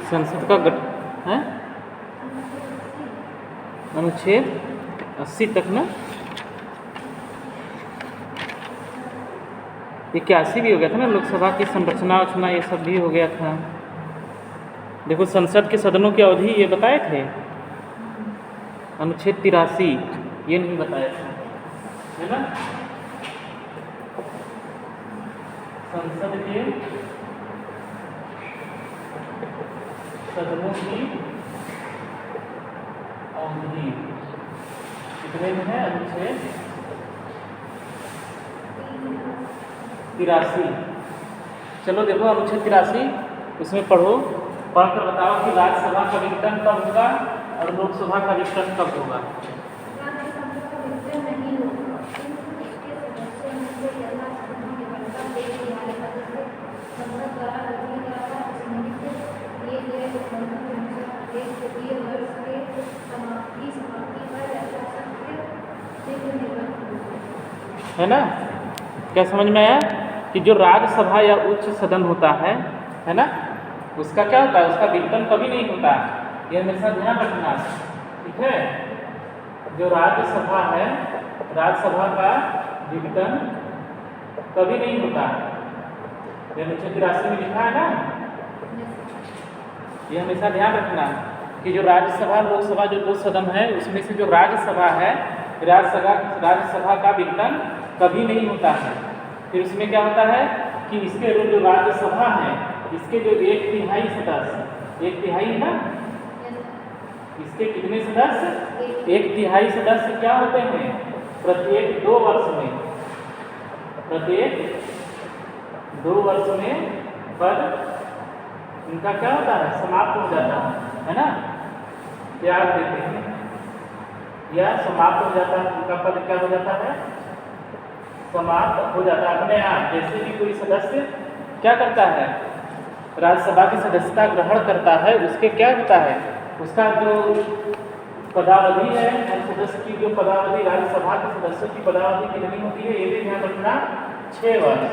संसद का है अनुच्छेद 80 तक ना, 81 भी हो गया था ना, लोकसभा की संरचना उचना ये सब भी हो गया था। देखो संसद के सदनों की अवधि ये बताए थे, अनुच्छेद 83 ये नहीं बताया था, है ना। संसद के सदनों की अवधि कितने में है, अनुच्छेद 83। चलो देखो अनुच्छेद 83 उसमें पढ़ो, पढ़कर बताओ कि राज्यसभा का विघटन कब होगा और लोकसभा का विघटन कब होगा। है ना, क्या समझ में आया कि जो राज्यसभा या उच्च सदन होता है ना, उसका क्या होता है, उसका विघटन कभी नहीं होता, ये हमेशा ध्यान रखना, ठीक है। जो राज्यसभा है, राज्यसभा का विघटन कभी नहीं होता, ये अनुच्छेद 83 में लिखा है ना, ये हमेशा ध्यान रखना कि जो राज्यसभा लोकसभा जो दो सदन है उसमें से जो राज्यसभा है, राज्यसभा का विघटन कभी नहीं होता है। फिर उसमें क्या होता है कि इसके जो राज्यसभा है इसके जो 1/3 सदस्य, 1/3 है ना, इसके कितने सदस्य, 1/3 सदस्य क्या होते हैं, प्रत्येक 2 वर्ष में, प्रत्येक 2 वर्ष में पद उनका क्या होता है, समाप्त हो जाता है ना, त्याग देते हैं या समाप्त हो जाता है, उनका पद क्या हो जाता है, समाप्त हो जाता है अपने आप। जैसे कि कोई सदस्य क्या करता है, राज्यसभा की सदस्यता ग्रहण करता है, उसके क्या होता है, उसका जो पदावधि है, हर सदस्य की जो पदावधि, राज्यसभा के सदस्यों की पदावधि कितनी होती है, ये भी ध्यान रखना, 6 वर्ष,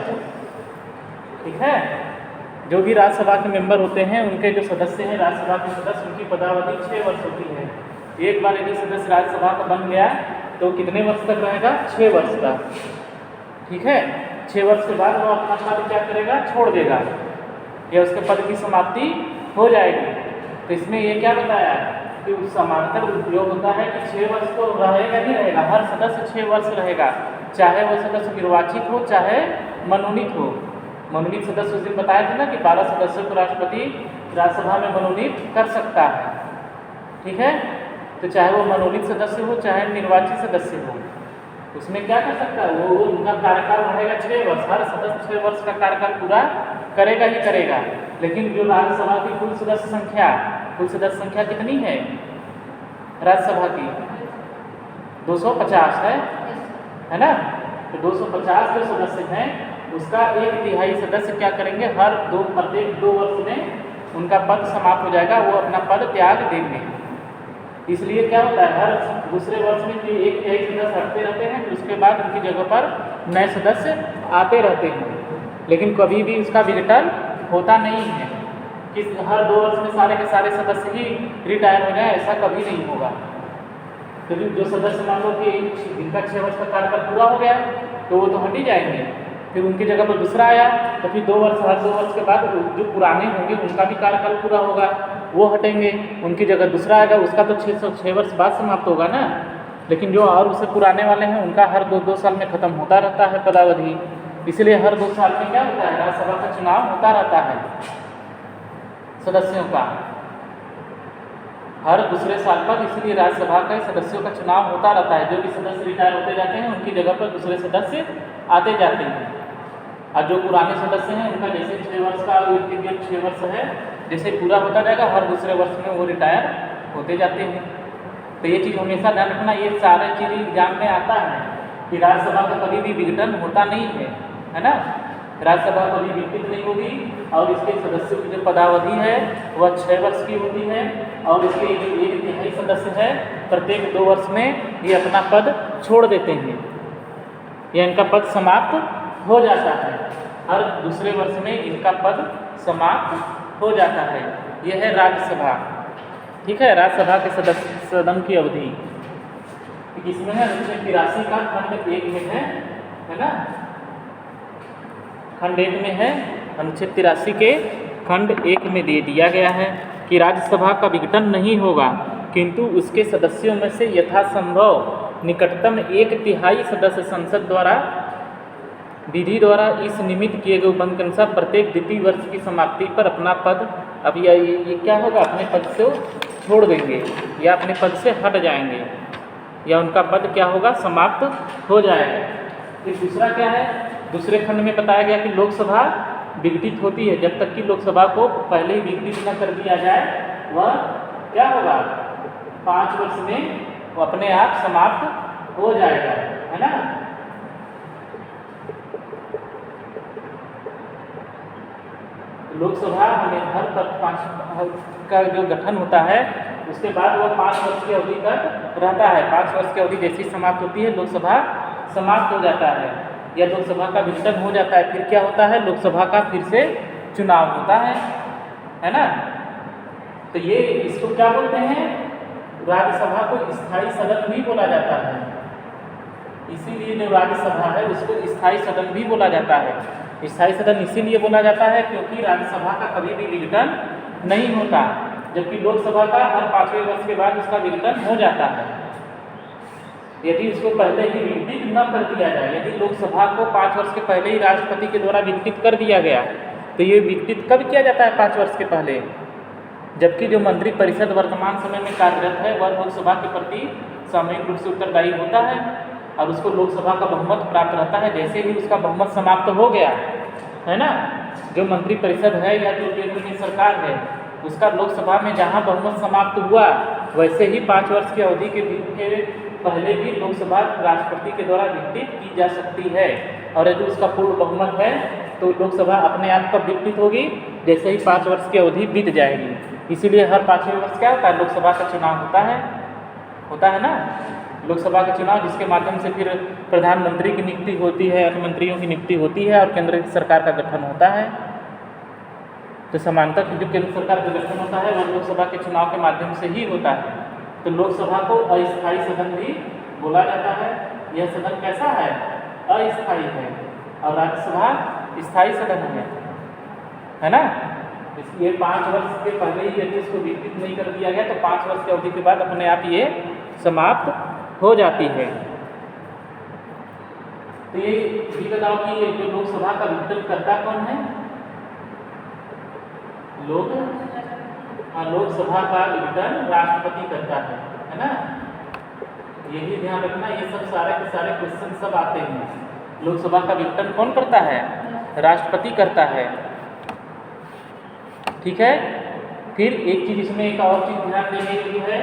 ठीक है। जो भी राज्यसभा के मेंबर होते हैं उनके जो सदस्य हैं, राज्यसभा के सदस्य, उनकी पदावधि 6 वर्ष होती है। एक बार यदि सदस्य राज्यसभा का बन गया तो कितने वर्ष तक रहेगा, 6 वर्ष का, ठीक है। 6 वर्ष के बाद वो अपना पद क्या करेगा, छोड़ देगा, या उसके पद की समाप्ति हो जाएगी। तो इसमें ये क्या बताया कि उस समांतर उपयोग होता है कि 6 वर्ष तो रहेगा ही रहेगा, हर सदस्य 6 वर्ष रहेगा, चाहे वो सदस्य निर्वाचित हो चाहे मनोनीत हो। मनोनीत सदस्य उस दिन बताया था ना कि 12 सदस्यों को राष्ट्रपति राज्यसभा में मनोनीत कर सकता है, ठीक है। तो चाहे वो मनोनीत सदस्य हो चाहे निर्वाचित सदस्य हो, उसमें क्या कर सकता है, वो उनका कार्यकाल रहेगा 6 वर्ष, हर सदस्य 6 वर्ष का कार्यकाल पूरा करेगा ही करेगा। लेकिन जो राज्यसभा की कुल सदस्य संख्या कितनी है राज्यसभा की, 250 है ना। तो 250 जो सदस्य हैं उसका 1/3 सदस्य क्या करेंगे, प्रत्येक 2 वर्ष में उनका पद समाप्त हो जाएगा, वो अपना पद त्याग देंगे। इसलिए क्या होता है, हर दूसरे वर्ष में 1/3 सदस्य हटते रहते हैं, फिर उसके बाद उनकी जगह पर नए सदस्य आते रहते हैं। लेकिन कभी भी उसका विघटन होता नहीं है कि हर 2 वर्ष में सारे के सारे सदस्य ही रिटायर हो जाए, ऐसा कभी नहीं होगा। तो जो सदस्य मान लो कि जिनका 6 वर्ष का कार्यकाल पूरा हो गया तो वो तो हट ही जाएंगे, फिर उनकी जगह पर दूसरा आया तो फिर हर 2 वर्ष के बाद जो पुराने होंगे उनका भी कार्यकाल पूरा होगा, वो हटेंगे, उनकी जगह दूसरा आएगा, उसका तो 6 वर्ष बाद समाप्त होगा ना। लेकिन जो और उससे पुराने वाले हैं उनका हर 2 साल में खत्म होता रहता है पदावधि। इसलिए हर 2 साल में क्या होता है, राज्यसभा का चुनाव होता रहता है सदस्यों का, हर दूसरे साल पर। इसलिए राज्यसभा के सदस्यों का चुनाव होता रहता है, जो भी सदस्य रिटायर होते जाते हैं उनकी जगह पर दूसरे सदस्य आते जाते हैं। और जो पुराने सदस्य हैं उनका जैसे 6 वर्ष का पीरियड 6 वर्ष है, जैसे पूरा होता जाएगा हर दूसरे वर्ष में वो रिटायर होते जाते हैं। तो ये चीज़ हमेशा ध्यान रखना, ये सारे चीज़ एग्जाम में आता है कि राज्यसभा का कभी भी विघटन होता नहीं है ना। राज्यसभा कभी विघटित नहीं होगी और इसके सदस्यों की जो पदावधि है वह 6 वर्ष की होती है, और इसके जो 1/3 सदस्य है प्रत्येक 2 वर्ष में ये अपना पद छोड़ देते हैं, या इनका पद समाप्त हो जाता है, हर दूसरे वर्ष में इनका पद समाप्त हो जाता है। यह है राज्यसभा। ठीक है, राज्यसभा के सदस्य सदन की अवधि किसमें है? 83 का खंड 1 में है ना, खंड 1 में है, अनुच्छेद 83 के खंड 1 में दे दिया गया है कि राज्यसभा का विघटन नहीं होगा, किंतु उसके सदस्यों में से यथासंभव निकटतम 1/3 सदस्य संसद द्वारा विधि द्वारा इस निमित्त किए गए उपबंध के अनुसार प्रत्येक द्वितीय वर्ष की समाप्ति पर अपना पद, अब ये क्या होगा, अपने पद से छोड़ देंगे या अपने पद से हट जाएंगे या उनका पद क्या होगा, समाप्त हो जाएगा। फिर दूसरा क्या है, दूसरे खंड में बताया गया कि लोकसभा विघटित होती है, जब तक कि लोकसभा को पहले ही विघटित न कर दिया जाए वह क्या होगा, 5 वर्ष में वो अपने आप समाप्त हो जाएगा, है ना। लोकसभा हमें हर तक 5 का जो गठन होता है उसके बाद वह 5 वर्ष की अवधि तक रहता है। 5 वर्ष की अवधि जैसी समाप्त होती है लोकसभा समाप्त हो जाता है या लोकसभा का विघटन हो जाता है। फिर क्या होता है, लोकसभा का फिर से चुनाव होता है ना। तो ये इसको क्या बोलते हैं, राज्यसभा को स्थायी सदन भी बोला जाता है। इसीलिए जो राज्यसभा है उसको स्थायी सदन भी बोला जाता है। स्थायी सदन इसीलिए बोला जाता है क्योंकि राज्यसभा का कभी भी विघटन नहीं होता, जबकि लोकसभा का हर 5वें वर्ष के बाद उसका विघटन हो जाता है। यदि उसको पहले ही विघटित न कर दिया जाए, यदि लोकसभा को 5 वर्ष के पहले ही राष्ट्रपति के द्वारा विघटित कर दिया गया, तो ये विघटित कब किया जाता है, 5 वर्ष के पहले, जबकि जो मंत्रिपरिषद वर्तमान समय में कार्यरत है वह लोकसभा के प्रति सामूहिक रूप से उत्तरदायी होता है और उसको लोकसभा का बहुमत प्राप्त रहता है। जैसे ही उसका बहुमत समाप्त हो गया, है ना, जो मंत्रिपरिषद है या जो केंद्र की सरकार है उसका लोकसभा में जहां बहुमत समाप्त हुआ, वैसे ही 5 वर्ष की अवधि के पहले भी लोकसभा राष्ट्रपति के द्वारा विघटित की जा सकती है। और यदि उसका पूर्ण बहुमत है तो लोकसभा अपने आप कब विघटित होगी, जैसे ही 5 वर्ष की अवधि बीत जाएगी। इसीलिए हर 5वें वर्ष क्या होता है, लोकसभा का चुनाव होता है ना, लोकसभा का चुनाव, जिसके माध्यम से फिर प्रधानमंत्री की नियुक्ति होती है, अन्य मंत्रियों की नियुक्ति होती है और केंद्र सरकार का गठन होता है। तो समांतर जो केंद्र सरकार का गठन होता है वह लोकसभा के चुनाव के माध्यम से ही होता है। तो लोकसभा को अस्थायी सदन भी बोला जाता है। यह सदन कैसा है, अस्थायी है, और राज्यसभा स्थायी सदन है ना। इसलिए 5 वर्ष के पहले ही यदि इसको विघटित नहीं कर दिया गया तो 5 वर्ष की अवधि के बाद अपने आप ये समाप्त हो जाती है। तो ये भी बताओ कि जो लोकसभा का विघटन करता कौन है, लोकसभा का विघटन राष्ट्रपति करता है ना। यही ध्यान रखना, ये सब सारे के सारे क्वेश्चन सब आते हैं। लोकसभा का विघटन कौन करता है, राष्ट्रपति करता है। ठीक है। फिर एक चीज इसमें, एक और चीज ध्यान देने की है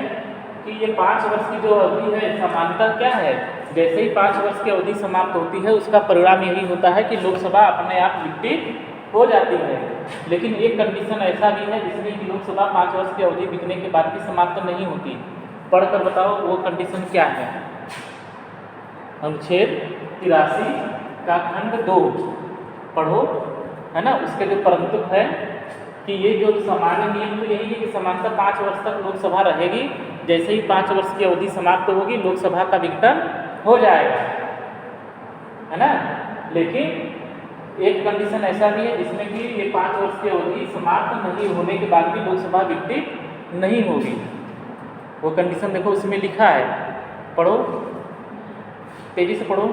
कि ये 5 वर्ष की जो अवधि है, समानता क्या है, जैसे ही 5 वर्ष की अवधि समाप्त होती है उसका परिणाम यही होता है कि लोकसभा अपने आप विघटित हो जाती है। लेकिन एक कंडीशन ऐसा भी है जिसमें कि लोकसभा 5 वर्ष की अवधि बीतने के बाद भी समाप्त नहीं होती। पढ़कर बताओ वो कंडीशन क्या है। अनुच्छेद 83 का खंड 2 पढ़ो, है ना। उसके जो परंतु है कि ये जो सामान्य नियम तो यही है कि समानता 5 वर्ष तक लोकसभा रहेगी, जैसे ही 5 वर्ष की अवधि समाप्त होगी लोकसभा का विघटन हो जाएगा, है ना। लेकिन एक कंडीशन ऐसा भी है जिसमें कि ये 5 वर्ष की अवधि समाप्त नहीं होने के बाद भी लोकसभा विघटित नहीं होगी। वो कंडीशन देखो उसमें लिखा है, पढ़ो, तेजी से पढ़ो।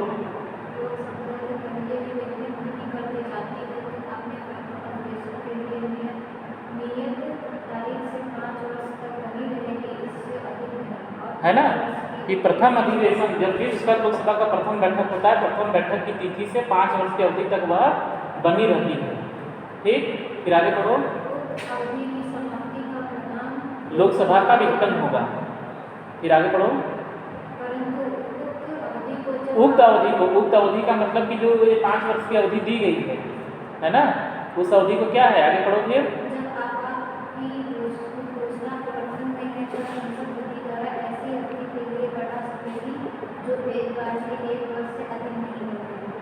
है ना कि प्रथम अधिवेशन जब भी उसका लोकसभा का प्रथम बैठक होता है, प्रथम बैठक की तिथि से 5 वर्ष की अवधि तक वह बनी रहती है। ठीक, फिर आगे पढ़ो। लोकसभा का विघटन होगा। फिर आगे पढ़ो। उक्त अवधि का मतलब कि जो ये 5 वर्ष की अवधि दी गई है ना, उस अवधि को क्या है, आगे पढ़ो। फिर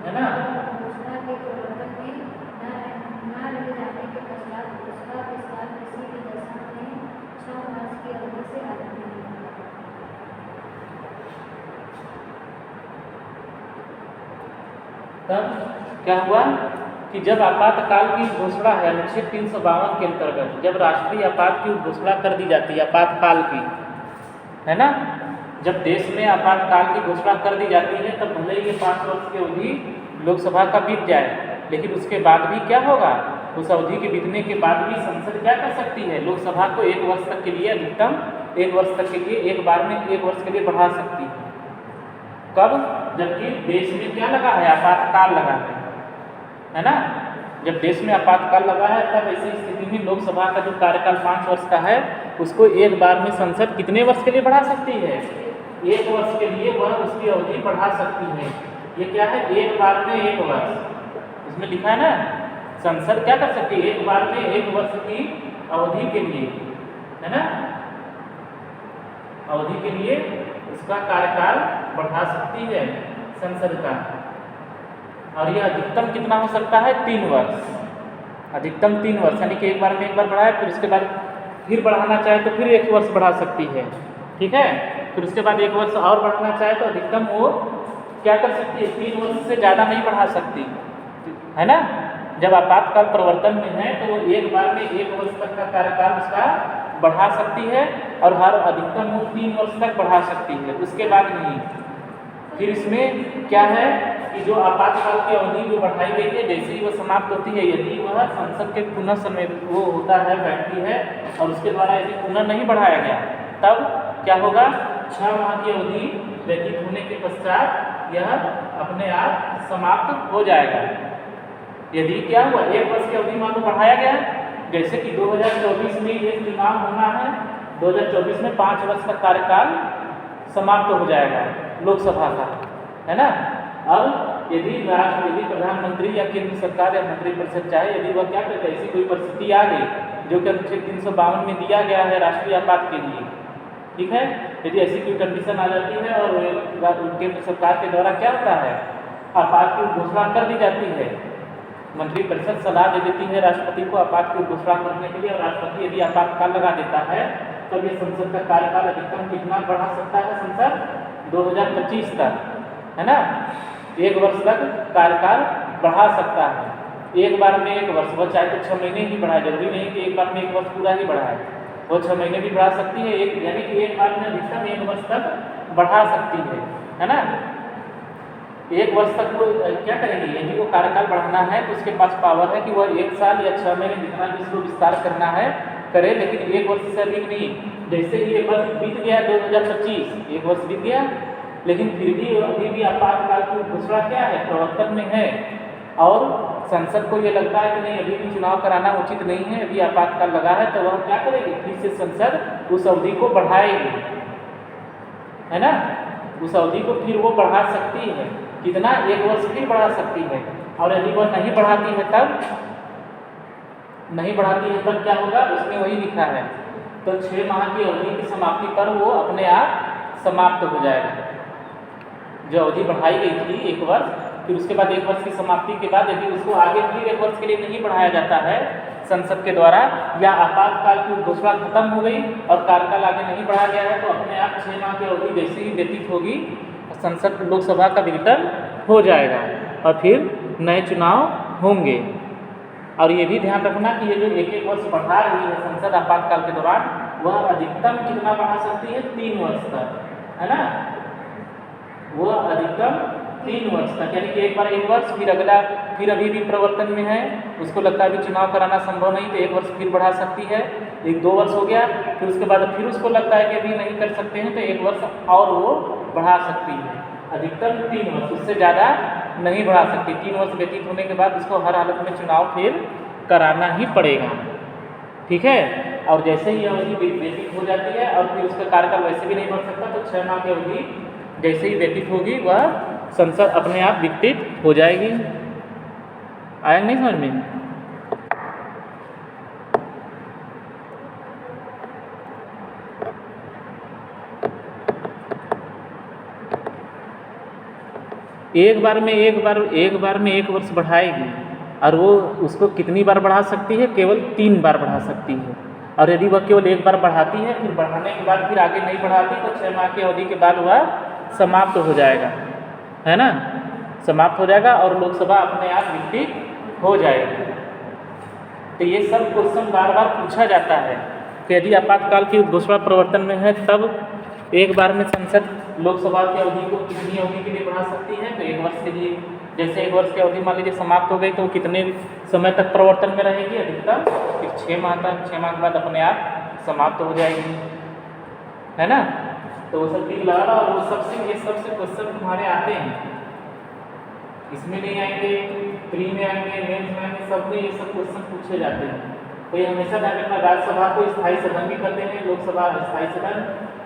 है ना, तब क्या हुआ कि जब आपातकाल की घोषणा है अनुच्छेद 352 के अंतर्गत जब राष्ट्रीय आपात की घोषणा कर दी जाती है, आपातकाल की, है ना, जब देश में आपातकाल की घोषणा कर दी जाती है तब भले ही ये 5 वर्ष की अवधि लोकसभा का बीत जाए, लेकिन उसके बाद भी क्या होगा, उस अवधि के बीतने के बाद भी संसद क्या कर सकती है, लोकसभा को 1 वर्ष तक के लिए, अधिकतम 1 वर्ष तक के लिए एक बार में 1 वर्ष के लिए बढ़ा सकती है। कब? जबकि देश में क्या लगा है, आपातकाल लगा है ना। जब देश में आपातकाल लगा है तब ऐसी स्थिति में लोकसभा का जो कार्यकाल 5 वर्ष का है उसको एक बार में संसद कितने वर्ष के लिए बढ़ा सकती है, 1 वर्ष के लिए वह उसकी अवधि बढ़ा सकती है। ये क्या है, एक बार में 1 वर्ष, इसमें लिखा है ना, संसद क्या कर सकती है, एक बार में 1 वर्ष की अवधि के लिए, है ना, अवधि के लिए उसका कार्यकाल बढ़ा सकती है संसद का। और यह अधिकतम कितना हो सकता है, 3 वर्ष, अधिकतम 3 वर्ष, यानी कि एक बार में 1 बार बढ़ाए, फिर उसके बाद फिर बढ़ाना चाहे तो फिर 1 वर्ष बढ़ा सकती है, ठीक है। फिर उसके बाद 1 वर्ष और बढ़ाना चाहे तो अधिकतम वो क्या कर सकती है, 3 वर्ष से ज़्यादा नहीं बढ़ा सकती, है ना। जब आपातकाल प्रवर्तन में है तो वो एक बार में 1 वर्ष तक का कार्यकाल उसका बढ़ा सकती है और हर अधिकतम वो 3 वर्ष तक बढ़ा सकती है, उसके बाद नहीं। फिर इसमें क्या है कि जो आपातकाल की अवधि जो बढ़ाई गई है जैसे ही वो समाप्त होती है, यदि वह संसद के पुनः समय वो होता है, बैठती है और उसके द्वारा यदि पुनः नहीं बढ़ाया गया तब क्या होगा, 6 माह की अवधि व्यतीत होने के पश्चात यह अपने आप समाप्त हो जाएगा। यदि क्या हुआ, 1 वर्ष की अवधि मान लो बढ़ाया गया, जैसे कि 2024 में ये चुनाव होना है, 2024 में 5 वर्ष का कार्यकाल समाप्त हो जाएगा लोकसभा का, है ना। अब यदि प्रधानमंत्री या केंद्र सरकार या मंत्रिपरिषद चाहे, यदि वह क्या करते, ऐसी कोई परिस्थिति आ गई जो कि अनुच्छेद 352 में दिया गया है राष्ट्रीय आपात के लिए, ठीक है, यदि ऐसी कोई कंडीशन आ जाती है और केंद्र सरकार के द्वारा क्या होता है, आपात की घोषणा कर दी जाती है, मंत्रिपरिषद सलाह दे देती है राष्ट्रपति को आपात की घोषणा करने के लिए, और राष्ट्रपति यदि आपातकाल लगा देता है तो ये संसद का कार्यकाल अधिकतम कितना बढ़ा सकता है संसद, 2025 तक, है ना, 1 वर्ष तक कार्यकाल बढ़ा सकता है, एक बार में 1 वर्ष, वो चाहे तो 6 महीने ही बढ़ाए, जरूरी नहीं कि एक बार में 1 वर्ष पूरा ही बढ़ाए, वो 6 महीने भी बढ़ा सकती है, यानी कि एक बार में अधिकतम 1 वर्ष तक बढ़ा सकती है ना। 1 वर्ष तक वो क्या करेंगे, यदि वो कार्यकाल बढ़ाना है तो उसके पास पावर है कि वह 1 साल या 6 महीने जितना भी इसको विस्तार करना है करे, लेकिन 1 वर्ष से अधिक नहीं। जैसे ही 1 वर्ष बीत गया 2025, 1 वर्ष बीत गया, लेकिन फिर भी अभी भी आपातकाल की घोषणा क्या है, प्रवर्तन में है, और संसद को ये लगता है कि नहीं अभी भी चुनाव कराना उचित नहीं है, अभी आपातकाल लगा है, तो वह क्या करेगी, फिर से संसद उस अवधि को बढ़ाएगी, है ना, उस अवधि को फिर वो बढ़ा सकती है, कितना, 1 वर्ष फिर बढ़ा सकती है। और यदि वह नहीं बढ़ाती है तब क्या होगा, उसमें वही लिखा है, तो 6 माह की अवधि की समाप्ति पर वो अपने आप समाप्त हो जाएगा। जो अवधि बढ़ाई गई थी 1 वर्ष, फिर उसके बाद 1 वर्ष की समाप्ति के बाद यदि उसको आगे फिर 1 वर्ष के लिए नहीं बढ़ाया जाता है संसद के द्वारा, या आपातकाल की घोषणा खत्म हो गई और कार्यकाल आगे नहीं बढ़ाया गया है, तो अपने आप 6 माह की अवधि जैसे ही व्यतीत होगी संसद लोकसभा का विघटन हो जाएगा और फिर नए चुनाव होंगे। और ये भी ध्यान रखना कि ये जो 1-1 वर्ष बढ़ा रही है संसद आपातकाल के दौरान, वह अधिकतम कितना बढ़ा सकती है, 3 वर्ष तक, है ना, वह अधिकतम 3 वर्ष तक, यानी कि एक बार 1 वर्ष, फिर अगला, फिर अभी भी प्रवर्तन में है, उसको लगता है अभी चुनाव कराना संभव नहीं, तो 1 वर्ष फिर बढ़ा सकती है, 1-2 वर्ष हो गया, फिर उसके बाद फिर उसको लगता है कि अभी नहीं कर सकते हैं तो 1 वर्ष और वो बढ़ा सकती है, अधिकतम 3 वर्ष, उससे ज़्यादा नहीं बढ़ा सकती। 3 वर्ष व्यतीत होने के बाद उसको हर हालत में चुनाव फिर कराना ही पड़ेगा, ठीक है। और जैसे ही अवधि व्यतीत हो जाती है और फिर उसका कार्यकाल वैसे भी नहीं बढ़ सकता, तो 6 माह की अवधि जैसे ही व्यतीत होगी वह संसद अपने आप विघटित हो जाएगी। आया नहीं समझ में? एक बार में 1 वर्ष बढ़ाएगी और वो उसको कितनी बार बढ़ा सकती है, केवल 3 बार बढ़ा सकती है। और यदि वह केवल 1 बार बढ़ाती है, फिर बढ़ाने के बाद फिर आगे नहीं बढ़ाती, तो 6 माह की अवधि के बाद वह समाप्त हो जाएगा, है ना, समाप्त हो जाएगा और लोकसभा अपने आप विकसित हो जाएगी। तो ये सब क्वेश्चन बार बार पूछा जाता है कि यदि आपातकाल की घोषणा प्रवर्तन में है तब एक बार में संसद लोकसभा की अवधि को कितनी अवधि के लिए बढ़ा सकती है, तो 1 वर्ष के लिए। जैसे 1 वर्ष की अवधि मान लीजिए समाप्त हो गई तो कितने समय तक प्रवर्तन में रहेगी, अधिकतम फिर 6 माह तक। 6 माह के बाद अपने आप समाप्त हो जाएगी, है ना। तो वो सब ठीक लगा और वो सबसे ये सबसे क्वेश्चन तुम्हारे आते हैं, इसमें नहीं आएंगे, प्री में आएंगे, मेंस में आएंगे, सब में ये सब क्वेश्चन पूछे जाते हैं। तो ये हमेशा ध्यान रखना, राज्यसभा को स्थायी सदन भी करते हैं, लोकसभा स्थायी सदन।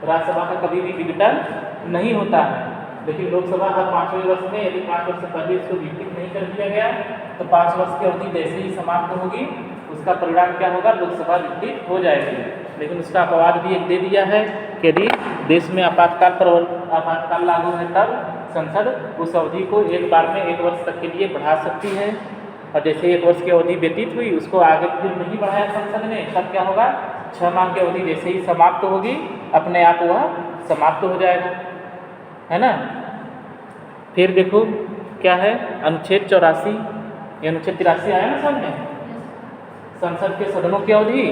राज्यसभा का कभी भी विघटन नहीं होता है, लेकिन लोकसभा हर 5वें वर्ष में यदि 5 वर्ष से पहले इसको विघटित नहीं कर दिया गया तो 5 वर्ष की अवधि जैसे ही समाप्त होगी उसका परिणाम क्या होगा, लोकसभा विघटित हो जाएगी। लेकिन उसका अपवाद भी एक दे दिया है कि यदि देश में आपातकाल लागू है तब संसद उस अवधि को एक बार में 1 वर्ष तक के लिए बढ़ा सकती है, और जैसे 1 वर्ष की अवधि व्यतीत हुई उसको आगे फिर नहीं बढ़ाया संसद ने, तब क्या होगा, 6 माह की अवधि जैसे ही समाप्त होगी अपने आप वह समाप्त हो जाएगा, है ना। फिर देखो क्या है, अनुच्छेद 84, ये अनुच्छेद 83 आया ना सामने, संसद के सदनों की अवधि।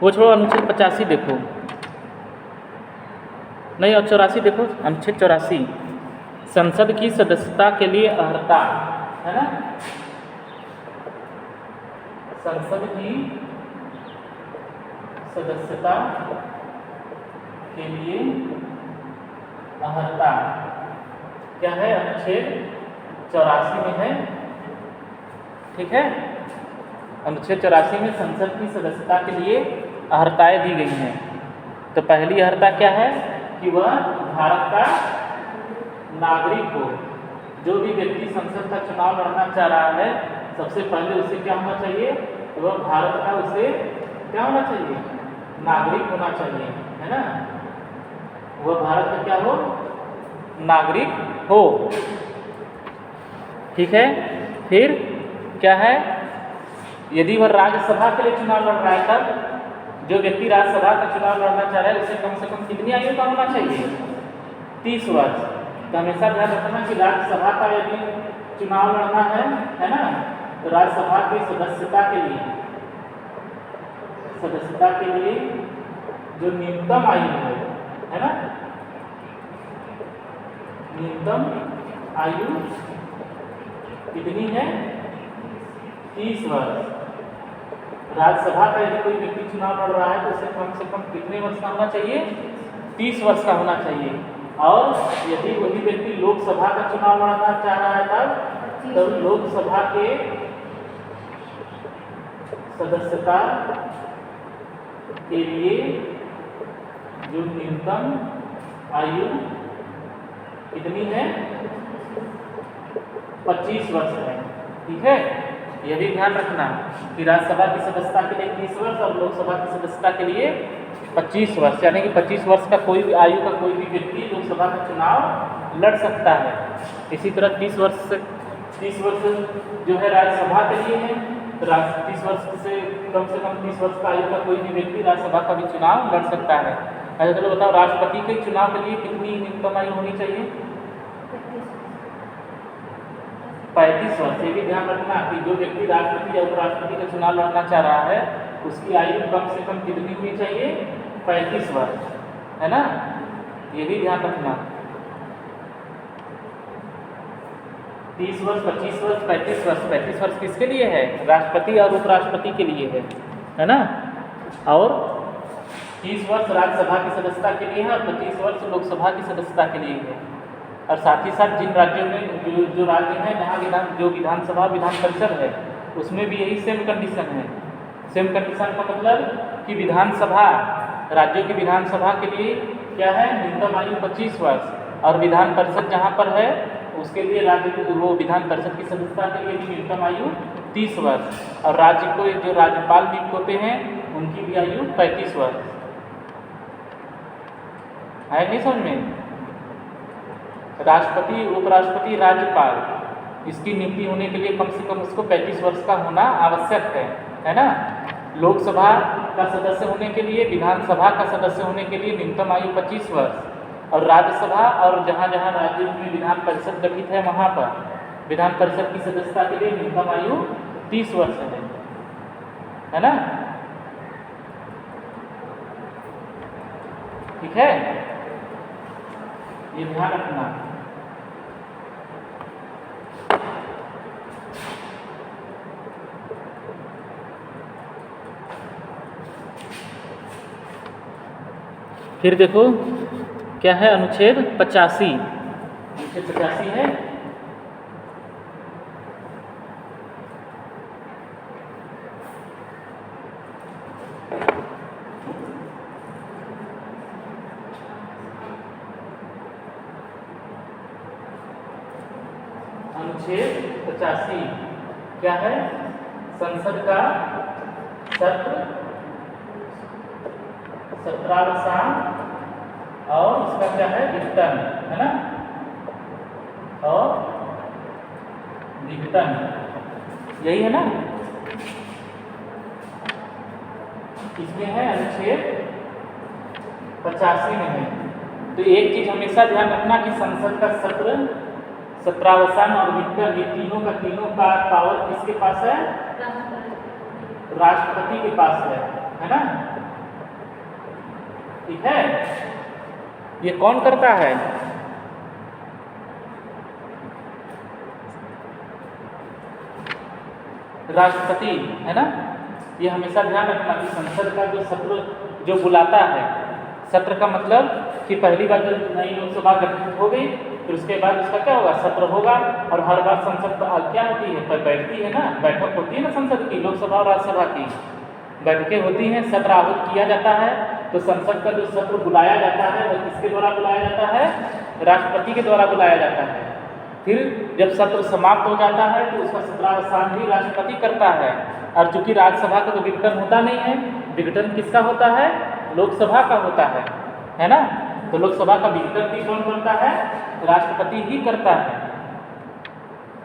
वो छोड़ो, अनुच्छेद 85 देखो, नहीं और 84 देखो, अनुच्छेद 84, संसद की सदस्यता के लिए अर्हता, है ना। संसद की सदस्यता के लिए अर्हता क्या है, अनुच्छेद 84 में है, ठीक है। अनुच्छेद 84 में संसद की सदस्यता के लिए अर्हताएं दी गई हैं। तो पहली अर्हता क्या है कि वह भारत का नागरिक हो। जो भी व्यक्ति संसद का चुनाव लड़ना चाह रहा है सबसे पहले उसे क्या होना चाहिए, वह भारत का उसे क्या होना चाहिए, नागरिक होना चाहिए, है ना। वह भारत का क्या हो, नागरिक हो, ठीक है। फिर क्या है, यदि वह राज्यसभा के लिए चुनाव लड़ रहा है तब जो व्यक्ति राज्यसभा का चुनाव लड़ना चाह रहा है उसे कम से कम कितनी आयु का होना चाहिए, 30 वर्ष। तो हमेशा ध्यान रखना कि राज्यसभा का यदि चुनाव लड़ना है ना, तो राज्यसभा की सदस्यता के लिए जो न्यूनतम आयु है ना, न्यूनतम आयु कितनी है, 30 वर्ष। राज्यसभा का यदि कोई व्यक्ति चुनाव लड़ रहा है तो उसे कम से कम कितने वर्ष का होना चाहिए, 30 वर्ष का होना चाहिए। और यदि वही व्यक्ति लोकसभा का चुनाव लड़ना चाह रहा है तब तो लोकसभा के सदस्यता के लिए जो न्यूनतम आयु कितनी है, 25 वर्ष है, ठीक है। यह भी ध्यान रखना कि राज्यसभा की सदस्यता के लिए 30 वर्ष और लोकसभा की सदस्यता के लिए 25 वर्ष, यानी कि 25 वर्ष का कोई भी आयु का कोई भी व्यक्ति लोकसभा का चुनाव लड़ सकता है। इसी तरह 30 वर्ष जो है राज्यसभा के लिए है, तो 30 वर्ष से कम 30 वर्ष का आयु का कोई भी व्यक्ति राज्यसभा का भी चुनाव लड़ सकता है। अच्छा चलो बताओ, राष्ट्रपति के चुनाव के लिए कितनी न्यूनतम आयु होनी चाहिए, 35 वर्ष। ये भी ध्यान रखना कि जो व्यक्ति राष्ट्रपति या उपराष्ट्रपति का चुनाव लड़ना चाह रहा है उसकी आयु कम से कम कितनी होनी चाहिए, 35 वर्ष, है ना। ये भी ध्यान रखना, 30 वर्ष, 25 वर्ष, 35 वर्ष। 35 वर्ष किसके लिए है, राष्ट्रपति और उपराष्ट्रपति के लिए है ना। और 30 वर्ष राज्यसभा की सदस्यता के लिए है और 25 वर्ष लोकसभा की सदस्यता के लिए है। और साथ ही साथ जिन राज्यों में जो राज्य हैं जहाँ विधानसभा विधान परिषद है उसमें भी यही सेम कंडीशन है। सेम कंडीशन का मतलब कि विधानसभा, राज्यों की विधानसभा के लिए क्या है, न्यूनतम आयु 25 वर्ष, और विधान परिषद जहाँ पर है उसके लिए वो विधान परिषद की सदस्यता के लिए भी न्यूनतम आयु 30 वर्ष, और राज्य को जो राज्यपाल नियुक्त होते हैं उनकी भी आयु 35 वर्ष है। नहीं समझ में, राष्ट्रपति, उपराष्ट्रपति, राज्यपाल, इसकी नियुक्ति होने के लिए कम से कम उसको 35 वर्ष का होना आवश्यक है ना। लोकसभा का सदस्य होने के लिए, विधानसभा का सदस्य होने के लिए न्यूनतम आयु 25 वर्ष, और राज्यसभा और जहाँ जहाँ राज्य में विधान परिषद गठित है वहाँ पर विधान परिषद की सदस्यता के लिए न्यूनतम आयु 30 वर्ष है ना। ठीक है, ये ध्यान रखना। फिर देखो क्या है अनुच्छेद 85। अनुच्छेद 85 है अनुच्छेद 85 क्या है, संसद का सत्र, सत्रावसान और इसका क्या है विघटन, है ना, और विघटन, यही है ना। इसमें है अनुच्छेद 85 में है। तो एक चीज हमेशा ध्यान रखना कि संसद का सत्र, सत्रावसान और विघटन, ये तीनों का पावर किसके पास है, राष्ट्रपति के पास है ना। ठीक है, ये कौन करता है, राष्ट्रपति, है ना। ये हमेशा ध्यान रखना कि संसद का जो सत्र जो बुलाता है, सत्र का मतलब कि पहली बार जब नई लोकसभा गठित हो गई फिर उसके बाद उसका क्या होगा, सत्र होगा, और हर बार संसद क्या होती है, पर बैठती है ना, बैठक होती है ना संसद की, लोकसभा और राज्यसभा की बैठकें होती हैं, सत्र आहूत किया जाता है। तो संसद का जो सत्र बुलाया जाता है वो किसके द्वारा बुलाया जाता है, राष्ट्रपति के द्वारा बुलाया जाता है। फिर जब सत्र समाप्त हो जाता है तो उसका सत्रावसान भी राष्ट्रपति करता है। और चूंकि राज्यसभा का तो विघटन होता नहीं है, विघटन किसका होता है, लोकसभा का होता है ना। तो लोकसभा का विघटन भी कौन करता है, राष्ट्रपति ही करता है।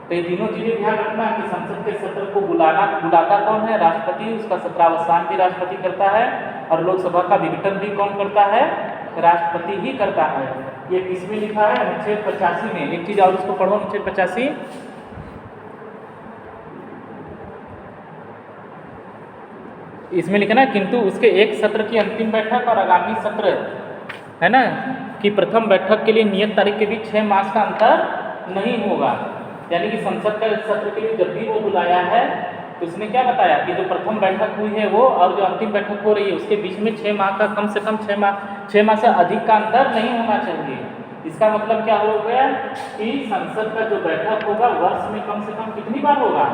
तो ये तीनों चीजें ध्यान रखना कि संसद के सत्र को बुलाता कौन है, राष्ट्रपति, उसका सत्रावसान भी राष्ट्रपति करता है, और लोकसभा का विघटन भी कौन करता है, राष्ट्रपति ही करता है। ये किसमें लिखा है, अनुच्छेद 85 में। एक चीज और उसको पढ़ो, अनुच्छेद 85 इसमें लिखा ना, किंतु उसके एक सत्र की अंतिम बैठक और आगामी सत्र, है ना, कि प्रथम बैठक के लिए नियत तारीख के बीच 6 मास का अंतर नहीं होगा। यानी कि संसद का सत्र के लिए जब भी वो बुलाया है तो उसने क्या बताया कि जो प्रथम बैठक हुई है वो और जो अंतिम बैठक हो रही है उसके बीच में 6 माह का, कम से कम 6 माह से अधिक का अंतर नहीं होना चाहिए। इसका मतलब क्या हो गया कि संसद का जो बैठक होगा वर्ष में कम से कम कितनी बार होगा,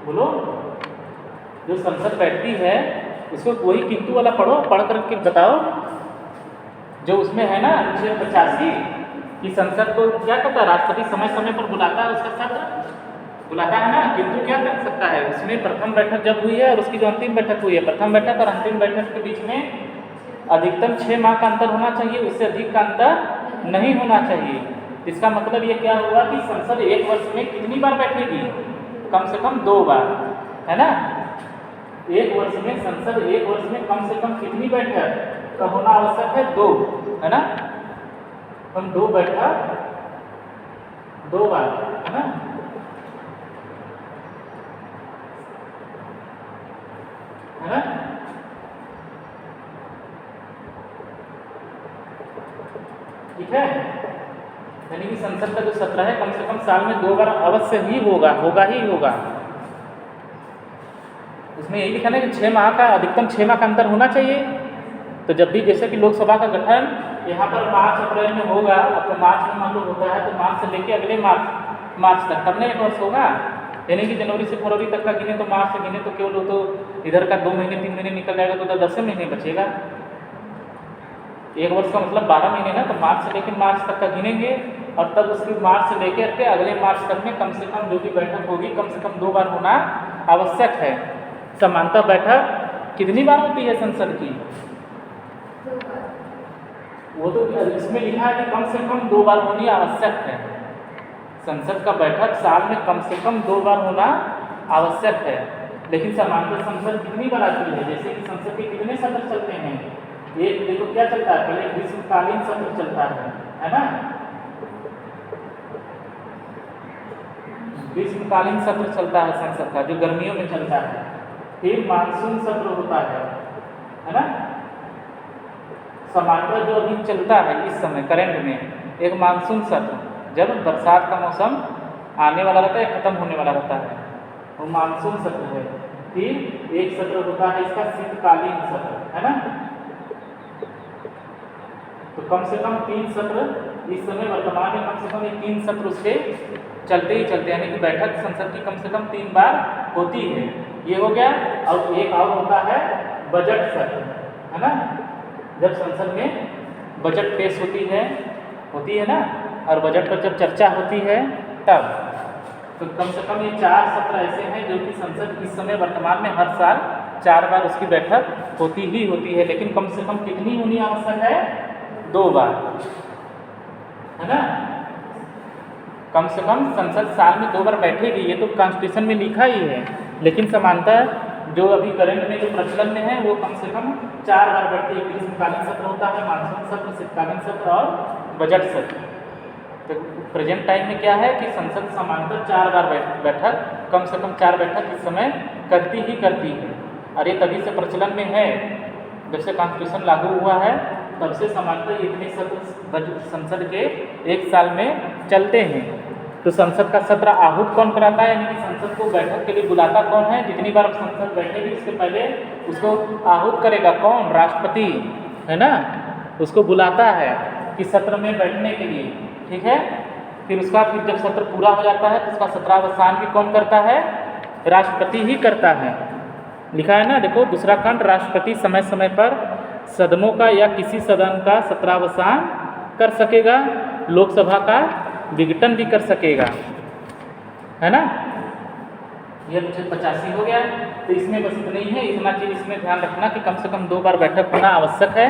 बोलो। जो संसद बैठती है उसको वही किंतु वाला पढ़ो, पढ़ करके बताओ जो उसमें है ना अनुच्छेद 85 कि संसद को क्या करता है, राष्ट्रपति समय समय पर बुलाता है, उसका सत्र बुलाता है ना, किंतु क्या कर सकता है, उसमें प्रथम बैठक जब हुई है और उसकी जो अंतिम बैठक हुई है, प्रथम बैठक और अंतिम बैठक के बीच में अधिकतम 6 माह का अंतर होना चाहिए, उससे अधिक का अंतर नहीं होना चाहिए। इसका मतलब ये क्या हुआ कि संसद एक वर्ष में कितनी बार बैठेगी, कम से कम 2 बार, है ना। एक वर्ष में संसद एक वर्ष में कम से कम कितनी बैठक का होना आवश्यक है, 2, है ना। हम 2 बैठक 2 बार, है ना। है ना, ठीक है। यानी कि संसद का जो सत्र है कम से कम साल में 2 बार अवश्य ही होगा ही होगा। उसमें यही लिखा है कि 6 माह का, अधिकतम 6 माह का अंतर होना चाहिए। तो जब भी जैसे कि लोकसभा का गठन यहाँ पर मार्च अप्रैल में होगा, अब तो मार्च में मान लो होता है, तो मार्च से लेके अगले मार्च तक, तब नहीं 1 वर्ष होगा। यानी कि जनवरी से फरवरी तक का गिने तो मार्च से गिने तो केवल वो तो इधर का 2 महीने 3 महीने निकल जाएगा, तो 10 महीने बचेगा। 1 वर्ष का मतलब 12 महीने ना, तो मार्च से लेकर मार्च तक का गिनेंगे, और तब उसकी मार्च से लेकर के अगले मार्च तक में कम से कम जो भी बैठक होगी कम से कम 2 बार होना आवश्यक है। समानता बैठक कितनी बार होती है संसद की, वो तो इसमें लिखा है कि कम से कम 2 बार होनी आवश्यक है। संसद का बैठक साल में कम से कम 2 बार होना आवश्यक है। लेकिन सामान्यतः संसद कितनी बार आती है? जैसे कि संसद के कितने सत्र चलते हैं? एक देखो क्या चलता है, पहले ग्रीष्मकालीन सत्र चलता है ना, ग्रीष्मकालीन सत्र चलता है संसद का, जो गर्मियों में चलता है। फिर मानसून सत्र होता है ना। सामान्यतः जो अभी चलता है इस समय करंट में, एक मानसून सत्र, जब बरसात का मौसम आने वाला रहता है, खत्म होने वाला रहता है, वो मानसून सत्र है। फिर एक सत्र होता है इसका शीतकालीन सत्र, है ना। तो कम से कम 3 सत्र इस समय वर्तमान में, कम से कम 3 सत्र उसके चलते ही चलते हैं, यानी कि बैठक संसद की कम से कम 3 बार होती है। ये हो गया। और एक और होता है बजट सत्र, है ना, जब संसद में बजट पेश होती है ना, और बजट पर जब चर्चा होती है तब। तो कम से कम ये 4 सत्र ऐसे हैं जो कि संसद इस समय वर्तमान में हर साल 4 बार उसकी बैठक होती है। लेकिन कम से कम कितनी होनी आवश्यक है? 2 बार, है ना। कम से कम संसद साल में 2 बार बैठेगी, ये तो कॉन्स्टिट्यूशन में लिखा ही है। लेकिन समानतः जो अभी करंट में जो प्रचलन में है वो कम से कम 4 बार बैठती है। ग्रीष्मकालीन सत्र होता है, मानसून सत्र, शीतकालीन सत्र और बजट सत्र। तो प्रेजेंट टाइम में क्या है कि संसद सामान्यतः 4 बार बैठक, कम से कम 4 बैठक इस समय करती है। और ये तभी से प्रचलन में है, जब से कॉन्स्टिट्यूशन लागू हुआ है तब से सामान्यतः इतने सत्र संसद के एक साल में चलते हैं। तो संसद का सत्र आहूत कौन कराता है, यानी कि संसद को बैठक के लिए बुलाता कौन है? जितनी बार संसद बैठेगी उसके पहले उसको आहूत करेगा कौन? राष्ट्रपति, है ना, उसको बुलाता है कि सत्र में बैठने के लिए, ठीक है। फिर जब सत्र पूरा हो जाता है तो उसका सत्रावसान भी कौन करता है? राष्ट्रपति ही करता है। लिखा है ना, देखो दूसरा खंड, राष्ट्रपति समय समय पर सदनों का या किसी सदन का सत्रावसान कर सकेगा, लोकसभा का विघटन भी कर सकेगा, है ना। ये 85 हो गया। तो इसमें बस इतना ही है। इतना चीज़ इसमें ध्यान रखना कि कम से कम 2 बार बैठक होना आवश्यक है।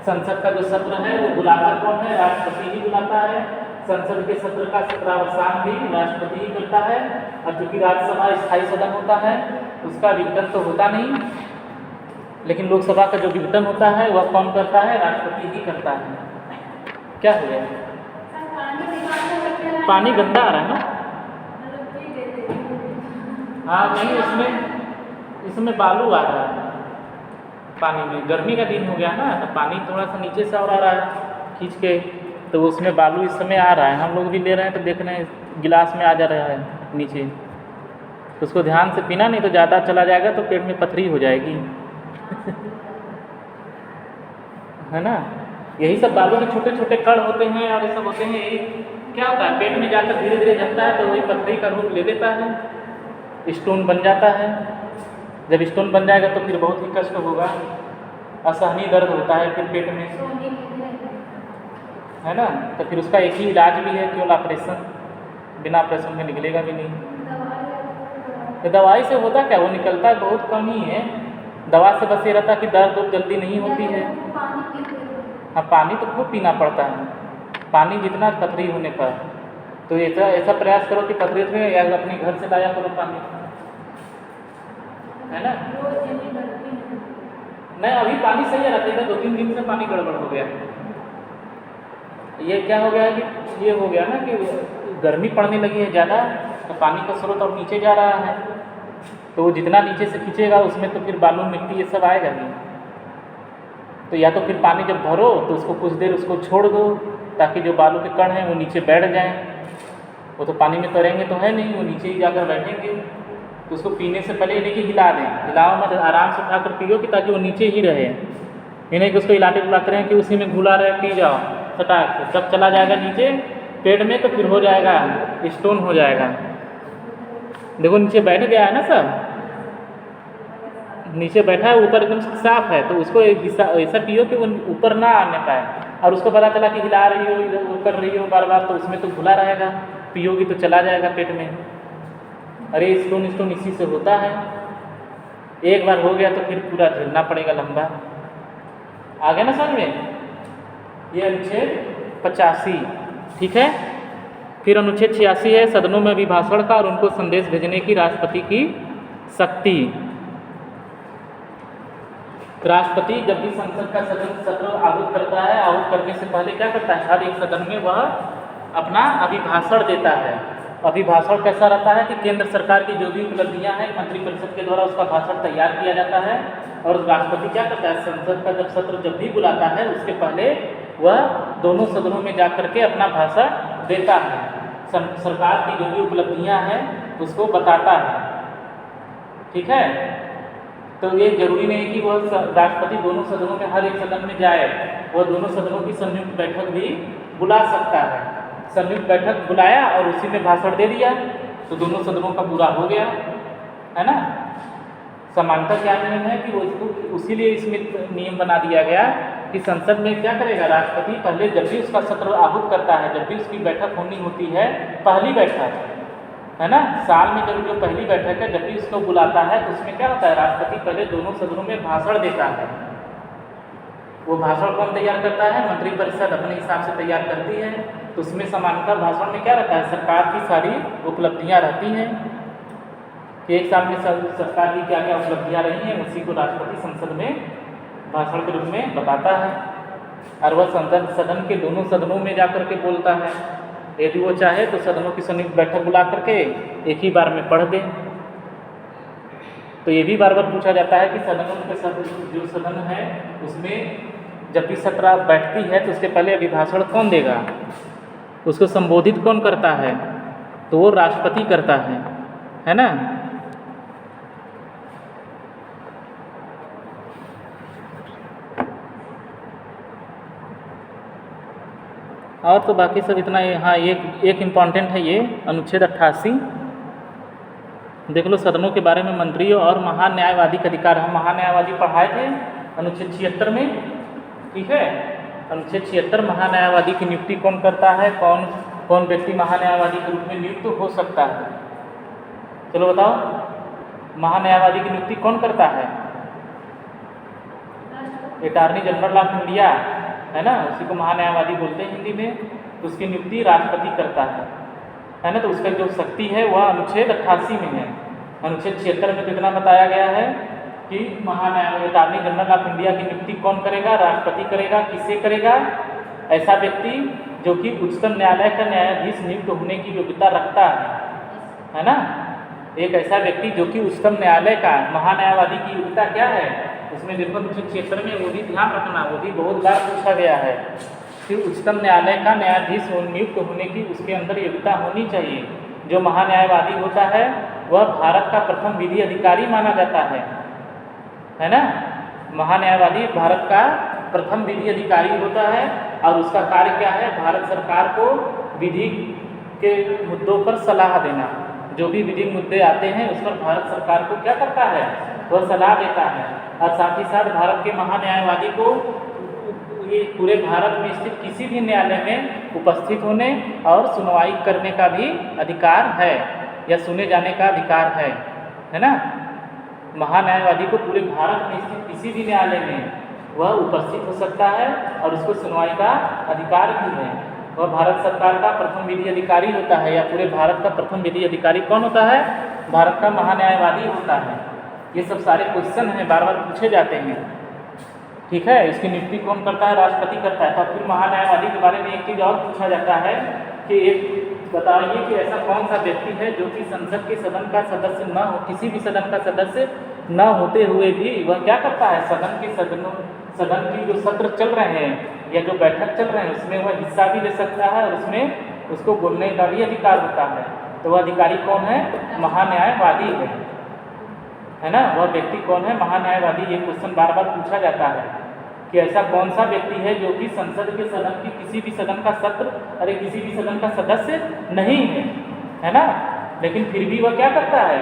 संसद का जो सत्र है वो बुलाता कौन है? राष्ट्रपति ही बुलाता है। संसद के सत्र का सत्रावसान भी राष्ट्रपति ही करता है। और चूँकि राज्यसभा स्थायी सदन होता है उसका विघटन तो होता नहीं, लेकिन लोकसभा का जो विघटन होता है वह कौन करता है? राष्ट्रपति ही करता है। क्या हो गया? पानी गंदा आ रहा है ना? हाँ नहीं, इसमें बालू आ रहा है पानी में। गर्मी का दिन हो गया ना, तो पानी थोड़ा सा नीचे से और आ रहा है खींच के, तो उसमें बालू इस समय आ रहा है। हम लोग भी ले रहे हैं तो देख रहे हैं गिलास में आ जा रहा है नीचे। तो उसको ध्यान से पीना, नहीं तो ज़्यादा चला जाएगा तो पेट में पथरी हो जाएगी है ना। यही सब बालू के छोटे छोटे कण होते हैं और ये सब होते हैं। यही क्या होता है, पेट में जाकर धीरे धीरे जमता है तो वही पथरी का रूप ले लेता है, स्टोन बन जाता है। जब स्टोन बन जाएगा तो फिर बहुत ही कष्ट होगा, असहनीय दर्द होता है फिर पेट में, है ना। तो फिर उसका एक ही इलाज भी है, केवल ऑपरेशन। बिना ऑपरेशन के निकलेगा भी नहीं। तो दवाई से होता क्या, वो निकलता बहुत कम ही है। दवा से बस ये रहता है कि दर्द जल्दी नहीं होती है। हाँ, पानी तो खूब पीना पड़ता है, पानी जितना पथरी होने पर। तो ऐसा प्रयास करो कि पथरी में या अपने घर से लाया करो पानी, है ना। नहीं, अभी पानी सही है, रहता है। 2-3 दिन से पानी गड़बड़ हो गया। ये क्या हो गया है कि ये हो गया ना कि गर्मी पड़ने लगी है ज़्यादा, तो पानी का स्रोत अब नीचे जा रहा है। तो वो जितना नीचे से खींचेगा उसमें तो फिर बालू मिट्टी ये सब आएगा ही। तो या तो फिर पानी जब भरो तो उसको कुछ देर उसको छोड़ दो ताकि जो बालू के कण हैं वो नीचे बैठ जाएं। वो तो पानी में तैरेंगे तो है नहीं, वो नीचे ही जाकर बैठेंगे। तो उसको पीने से पहले नहीं कि हिला दें, हिलाओ मत, आराम से उठाकर पियो कि ताकि वो नीचे ही रहे। ये नहीं कि उसको हिलाते बुलाते रहें कि उसी में घुला रहे, पी जाओ सटाक से। जब चला जाएगा नीचे पेट में तो फिर हो जाएगा, स्टोन हो जाएगा। देखो नीचे बैठ गया है ना, सब नीचे बैठा है, ऊपर एकदम साफ है। तो उसको ऐसा पियो कि वो ऊपर ना आने पाए। और उसको पता चला कि हिला रही हो, वो कर रही हो बार बार, तो उसमें तो घुला रहेगा, पियोगी तो चला जाएगा पेट में। अरे स्टोन इसी से होता है। एक बार हो गया तो फिर पूरा झेलना पड़ेगा लंबा। आ गया ना समझ में? ये अनुच्छेद 85, ठीक है। फिर अनुच्छेद 86 है सदनों में अभिभाषण का और उनको संदेश भेजने की राष्ट्रपति की शक्ति। राष्ट्रपति जब भी संसद का सत्र आहूत करता है, आहूत करने से पहले क्या करता है, हर एक सदन में वह अपना अभिभाषण देता है। अभिभाषण कैसा रहता है कि केंद्र सरकार की जो भी उपलब्धियां हैं मंत्रिपरिषद के द्वारा उसका भाषण तैयार किया जाता है और राष्ट्रपति क्या करता है, संसद का जब सत्र बुलाता है उसके पहले वह दोनों सदनों में जा करके अपना भाषण देता है, सरकार की जो भी उपलब्धियां हैं उसको बताता है। ठीक है, तो ये जरूरी नहीं कि वह राष्ट्रपति दोनों सदनों में हर एक सदन में जाए, वह दोनों सदनों की संयुक्त बैठक भी बुला सकता है। संयुक्त बैठक बुलाया और उसी में भाषण दे दिया तो दोनों सदनों का पूरा हो गया, है ना। समानता क्या नियम है कि वो उसीलिए इसमें नियम बना दिया गया कि संसद में क्या करेगा, राष्ट्रपति पहले जब भी उसका सत्र आहूत करता है, जब भी उसकी बैठक होनी होती है, पहली बैठक है ना, साल में जब जो पहली बैठक है जब भी उसको बुलाता है तो उसमें क्या होता है, राष्ट्रपति पहले दोनों सदनों में भाषण देता है। वो भाषण कौन तैयार करता है, मंत्रिपरिषद अपने हिसाब से तैयार करती है। तो उसमें समानता भाषण में क्या रहता है, सरकार की सारी उपलब्धियां रहती हैं कि एक साल में सरकार की क्या क्या उपलब्धियां रही हैं, उसी को राष्ट्रपति संसद में भाषण के रूप में बताता है और वह संसद सदन के दोनों सदनों में जाकर के बोलता है। यदि वो चाहे तो सदनों की संयुक्त बैठक बुला करके एक ही बार में पढ़ दे। तो ये भी बार बार पूछा जाता है कि सदनों के जो सदन है उसमें जब भी सत्र बैठती है तो उसके पहले अभिभाषण कौन देगा, उसको संबोधित कौन करता है, तो वो राष्ट्रपति करता है ना। और तो बाकी सब इतना है। हाँ, एक इम्पॉर्टेंट है ये अनुच्छेद 88, देख लो सदनों के बारे में मंत्रियों और महान न्यायवादी का अधिकार। हम महान न्यायवादी पढ़ाए थे अनुच्छेद 76 में, ठीक है। अनुच्छेद 76 महान न्यायवादी की नियुक्ति कौन करता है, कौन व्यक्ति महान न्यायवादी के रूप में नियुक्त हो सकता है, चलो बताओ। महान न्यायवादी की नियुक्ति कौन करता है, अटॉर्नी जनरल ऑफ इंडिया, है ना, उसी को महान न्यायवादी बोलते हैं हिंदी में। तो उसकी नियुक्ति राष्ट्रपति करता है ना। तो उसका जो शक्ति है वह अनुच्छेद 88 में है। अनुच्छेद 76 में तो इतना बताया गया है कि महान अटॉर्नी जनरल ऑफ इंडिया की नियुक्ति कौन करेगा, राष्ट्रपति करेगा। किससे करेगा, ऐसा व्यक्ति जो कि उच्चतम न्यायालय का न्यायाधीश नियुक्त होने की योग्यता रखता है ना। एक ऐसा व्यक्ति जो कि उच्चतम न्यायालय का, महान्यायवादी की योग्यता क्या है, उसमें देखो अनुच्छेद 76 में, वो भी ध्यान रखना, वो भी बहुत बार पूछा गया है कि उच्चतम न्यायालय का न्यायाधीश नियुक्त होने की उसके अंदर योग्यता होनी चाहिए। जो महान्यायवादी होता है वह भारत का प्रथम विधि अधिकारी माना जाता है ना। महान्यायवादी भारत का प्रथम विधि अधिकारी होता है और उसका कार्य क्या है, भारत सरकार को विधि के मुद्दों पर सलाह देना। जो भी विधिक मुद्दे आते हैं उस पर भारत सरकार को क्या करता है, वह सलाह देता है। और साथ ही साथ भारत के महान्यायवादी को ये पूरे भारत में स्थित किसी भी न्यायालय में उपस्थित होने और सुनवाई करने का भी अधिकार है या सुने जाने का अधिकार है ना। महान्यायवादी को पूरे भारत में स्थित किसी भी न्यायालय में वह उपस्थित हो सकता है और उसको सुनवाई का अधिकार भी है। वह भारत सरकार का प्रथम विधि अधिकारी होता है, या पूरे भारत का प्रथम विधि अधिकारी कौन होता है, भारत का महान्यायवादी होता है। ये सब सारे क्वेश्चन हैं, बार बार पूछे जाते हैं, ठीक है। इसकी नियुक्ति कौन करता है, राष्ट्रपति करता है। तो फिर महान्यायवादी के बारे में एक चीज़ और पूछा जाता है कि एक बताइए कि ऐसा कौन सा व्यक्ति है जो कि संसद के सदन का सदस्य न हो, किसी भी सदन का सदस्य न होते हुए भी वह क्या करता है, सदन की जो सत्र चल रहे हैं या जो बैठक चल रहे हैं उसमें वह हिस्सा भी ले सकता है और उसमें उसको बोलने का भी अधिकार होता है। तो वह अधिकारी कौन है, महान्यायवादी है ना। वह व्यक्ति कौन है, महान्यायवादी। ये क्वेश्चन बार बार पूछा जाता है कि ऐसा कौन सा व्यक्ति है जो कि संसद के सदन की किसी भी सदन का सत्र किसी भी सदन का सदस्य नहीं है ना, लेकिन फिर भी वह क्या करता है,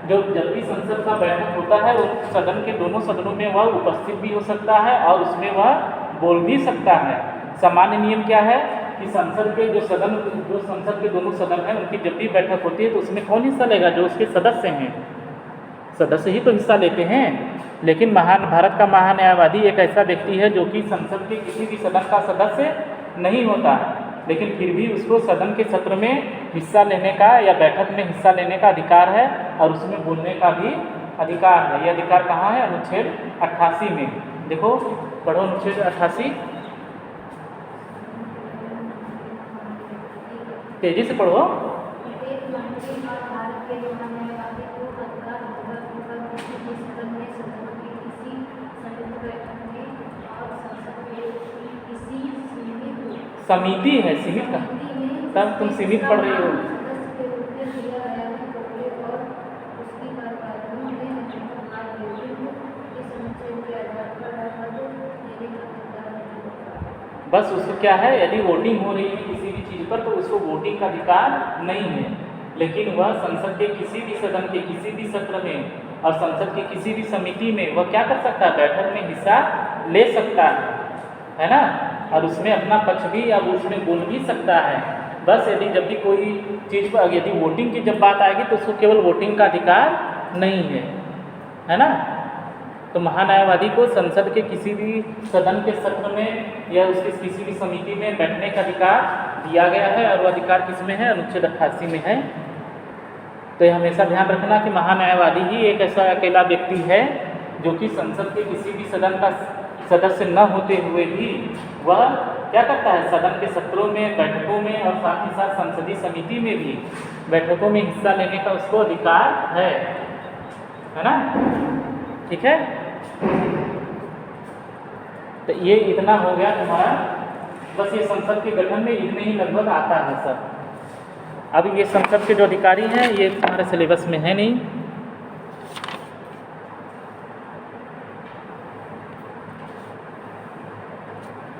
जब भी संसद का बैठक होता है उस सदन के दोनों सदनों में वह उपस्थित भी हो सकता है और उसमें वह बोल भी सकता है। सामान्य नियम क्या है कि संसद के दोनों सदन हैं उनकी जब भी बैठक होती है तो उसमें कौन हिस्सा लेगा, जो उसके सदस्य हैं, सदस्य ही तो हिस्सा लेते हैं। लेकिन भारत का महान्यायवादी एक ऐसा व्यक्ति है जो कि संसद के किसी भी सदन का सदस्य नहीं होता, लेकिन फिर भी उसको सदन के सत्र में हिस्सा लेने का या बैठक में हिस्सा लेने का अधिकार है और उसमें बोलने का भी अधिकार है। ये अधिकार कहाँ है? अनुच्छेद 88 में। देखो पढ़ो अनुच्छेद 88, तेजी से पढ़ो। समिति है, सीमित का, तब तुम सीमित पढ़ रही हो। बस उसको क्या है, यदि वोटिंग हो रही है किसी भी चीज़ पर तो उसको वोटिंग का अधिकार नहीं है, लेकिन वह संसद के किसी भी सदन के किसी भी सत्र में और संसद की किसी भी समिति में वह क्या कर सकता है? बैठक में हिस्सा ले सकता है ना, और उसमें अपना पक्ष भी या उसमें बोल भी सकता है। बस यदि जब भी कोई चीज़ पर यदि वोटिंग की जब बात आएगी तो उसको केवल वोटिंग का अधिकार नहीं है ना। तो महान्यायवादी को संसद के किसी भी सदन के सत्र में या उसकी किसी भी समिति में बैठने का अधिकार दिया गया है, और वह अधिकार किस में है? अनुच्छेद 88 में है। तो ये हमेशा ध्यान रखना कि महान्यायवादी ही एक ऐसा अकेला व्यक्ति है जो कि संसद के किसी भी सदन का सदस्य न होते हुए भी वह क्या करता है? सदन के सत्रों में, बैठकों में और साथ ही साथ संसदीय समिति में भी बैठकों में हिस्सा लेने का उसको अधिकार है ना। ठीक है, तो ये इतना हो गया तुम्हारा। बस ये संसद के गठन में इतने ही लगभग आता है सब। अब ये संसद के जो अधिकारी हैं ये तुम्हारे सिलेबस में है नहीं।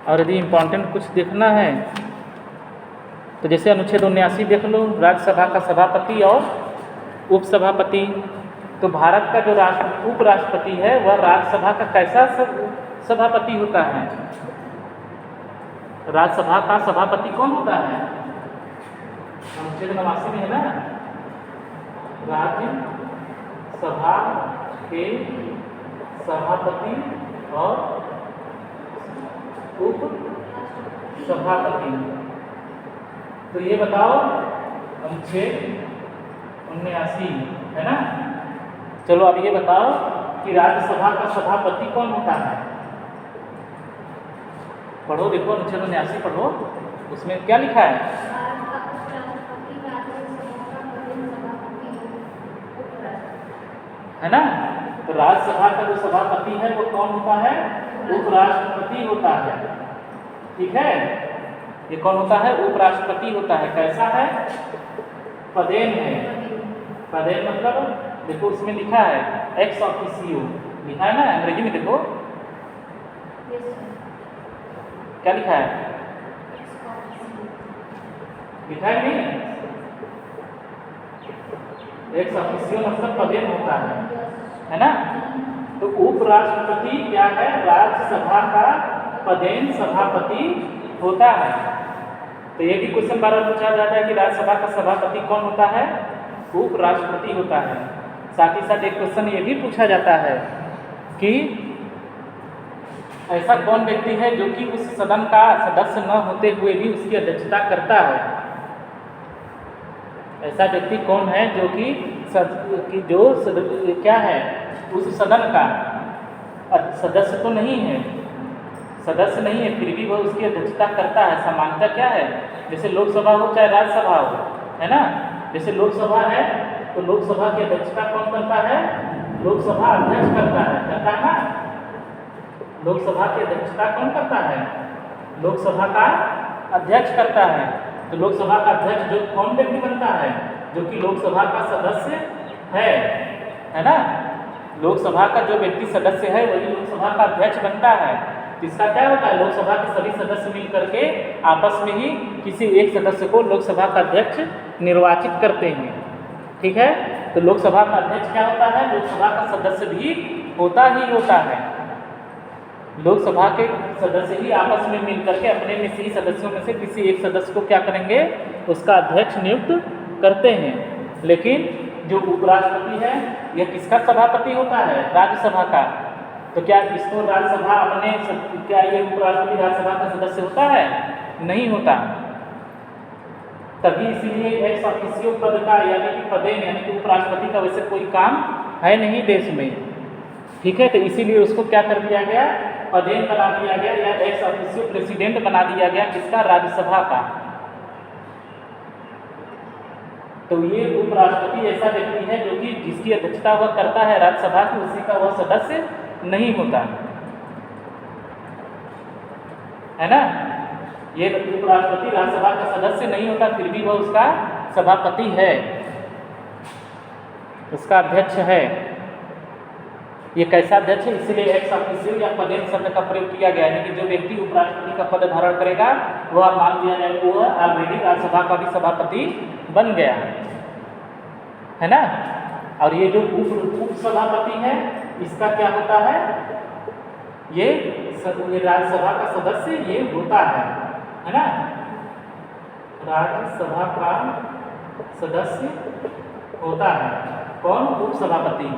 और यदि इम्पोर्टेंट कुछ देखना है तो जैसे अनुच्छेद 79 देख लो, राज्यसभा का सभापति और उपसभापति। तो भारत का जो उपराष्ट्रपति है वह राज्यसभा का कैसा सभापति होता है? राज्यसभा का सभापति कौन होता है? अनुच्छेद 89 में है ना, राज्यसभा के सभापति और उप सभापति। तो ये बताओ अनुच्छेद 79 है ना। चलो अब ये बताओ कि राज्यसभा का सभापति कौन होता है? पढ़ो, देखो अनुच्छेद 79 पढ़ो, उसमें क्या लिखा है? है ना। तो राज्यसभा का जो सभापति है वो कौन होता है? उपराष्ट्रपति होता है। ठीक है, ये कौन होता है? उपराष्ट्रपति होता है। कैसा है? पदेन है। पदेन मतलब देखो उसमें लिखा है एक्स ऑफिसियो, लिखा है ना अंग्रेजी में। देखो क्या लिखा है? लिखा है नहीं? एक्स ऑफिसियो मतलब पदेन होता है ना। तो उपराष्ट्रपति क्या है? राज्यसभा का पदेन सभापति होता है। तो ये भी क्वेश्चन बार बार पूछा जाता है कि राज्यसभा का सभापति कौन होता है? उपराष्ट्रपति होता है। साथ ही साथ एक क्वेश्चन ये भी पूछा जाता है कि ऐसा कौन व्यक्ति है जो कि उस सदन का सदस्य न होते हुए भी उसकी अध्यक्षता करता है? ऐसा व्यक्ति कौन है जो कि क्या है? उस सदन का सदस्य तो नहीं है, सदस्य नहीं है, फिर भी वह उसकी अध्यक्षता करता है। सामान्यतः क्या है, जैसे लोकसभा हो चाहे राज्यसभा हो, है ना। जैसे लोकसभा है तो लोकसभा की अध्यक्षता कौन करता है? लोकसभा अध्यक्ष करता है ना। लोकसभा की अध्यक्षता कौन करता है? लोकसभा का अध्यक्ष करता है। तो लोकसभा का अध्यक्ष जो कौन व्यक्ति बनता है? जो कि लोकसभा का सदस्य है ना। लोकसभा का जो व्यक्ति सदस्य है वही लोकसभा का अध्यक्ष बनता है। इसका क्या होता है? लोकसभा के सभी सदस्य मिल करके आपस में ही किसी एक सदस्य को लोकसभा का अध्यक्ष निर्वाचित करते हैं। ठीक है, तो लोकसभा का अध्यक्ष क्या होता है? लोकसभा का सदस्य भी होता है। लोकसभा के सदस्य ही आपस में मिल करके अपने में से ही सदस्यों में से किसी एक सदस्य को क्या करेंगे? उसका अध्यक्ष नियुक्त करते हैं। लेकिन जो उपराष्ट्रपति है यह किसका सभापति होता है? राज्यसभा का। तो क्या इसको राज्यसभा क्या ये उपराष्ट्रपति राज्यसभा का सदस्य होता है? नहीं होता। तभी इसीलिए एक्स ऑफिशियो पद का यानी कि पदेन यानी कि उपराष्ट्रपति का वैसे कोई काम है नहीं देश में, ठीक है। तो इसीलिए उसको क्या कर दिया गया, पदेन बना दिया गया या एक्स ऑफिशियो प्रेसिडेंट बना दिया गया, किसका, राज्यसभा का। तो ये उपराष्ट्रपति ऐसा व्यक्ति है जो कि जिसकी अध्यक्षता वह करता है राज्यसभा की, उसी का वह सदस्य नहीं होता है ना। ये उपराष्ट्रपति राज्यसभा का सदस्य नहीं होता, फिर भी वह उसका सभापति है, उसका अध्यक्ष है। ये कैसा अध्यक्ष है, इसलिए एक्स ऑफिशियो या पदेन शब्द का प्रयोग किया गया है कि जो व्यक्ति उपराष्ट्रपति का पद धारण करेगा वह मान लिया जाए वो ऑलरेडी राज्यसभा का भी सभापति बन गया है ना। और ये जो उप सभापति है इसका क्या होता है, ये राज्यसभा का सदस्य ये होता है ना। राज्यसभा का सदस्य होता है कौन, उप सभापति।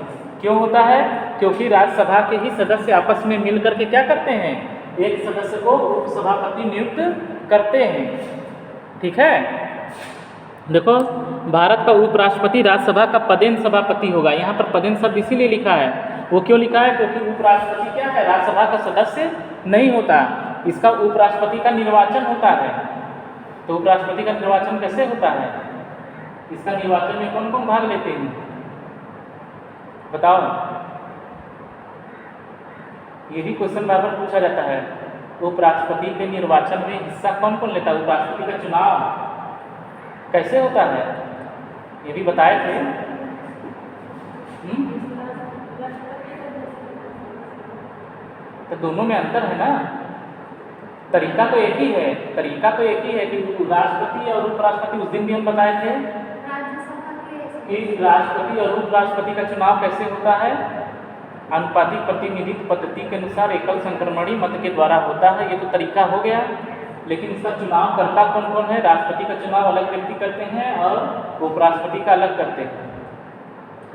क्यों होता है, क्योंकि राज्यसभा के ही सदस्य आपस में मिलकर के क्या करते हैं, एक सदस्य को उप सभापति नियुक्त करते हैं, ठीक है। देखो भारत का उपराष्ट्रपति राज्यसभा का पदेन सभापति होगा। यहाँ पर पदेन शब्द इसीलिए लिखा है, वो क्यों लिखा है, क्योंकि उपराष्ट्रपति क्या है, राज्यसभा का सदस्य नहीं होता, इसका उपराष्ट्रपति का निर्वाचन होता है। तो उपराष्ट्रपति का निर्वाचन कैसे होता है, इसका निर्वाचन में कौन कौन भाग लेते हैं बताओ। ये भी क्वेश्चन बार बार पूछा जाता है, उपराष्ट्रपति के निर्वाचन में हिस्सा कौन कौन लेता है, उपराष्ट्रपति का चुनाव कैसे होता है, ये भी बताए थे। तो दोनों में अंतर है ना, तरीका तो एक ही है, तरीका तो एक ही है कि राष्ट्रपति और उपराष्ट्रपति, उस दिन भी हम बताए थे कि राष्ट्रपति और उपराष्ट्रपति का चुनाव कैसे होता है, अनुपातिक प्रतिनिधित्व पद्धति के अनुसार एकल संक्रमणीय मत के द्वारा होता है। ये तो तरीका हो गया, लेकिन इसका चुनाव करता कौन कौन है, राष्ट्रपति का चुनाव अलग व्यक्ति करते हैं और उपराष्ट्रपति का अलग करते हैं,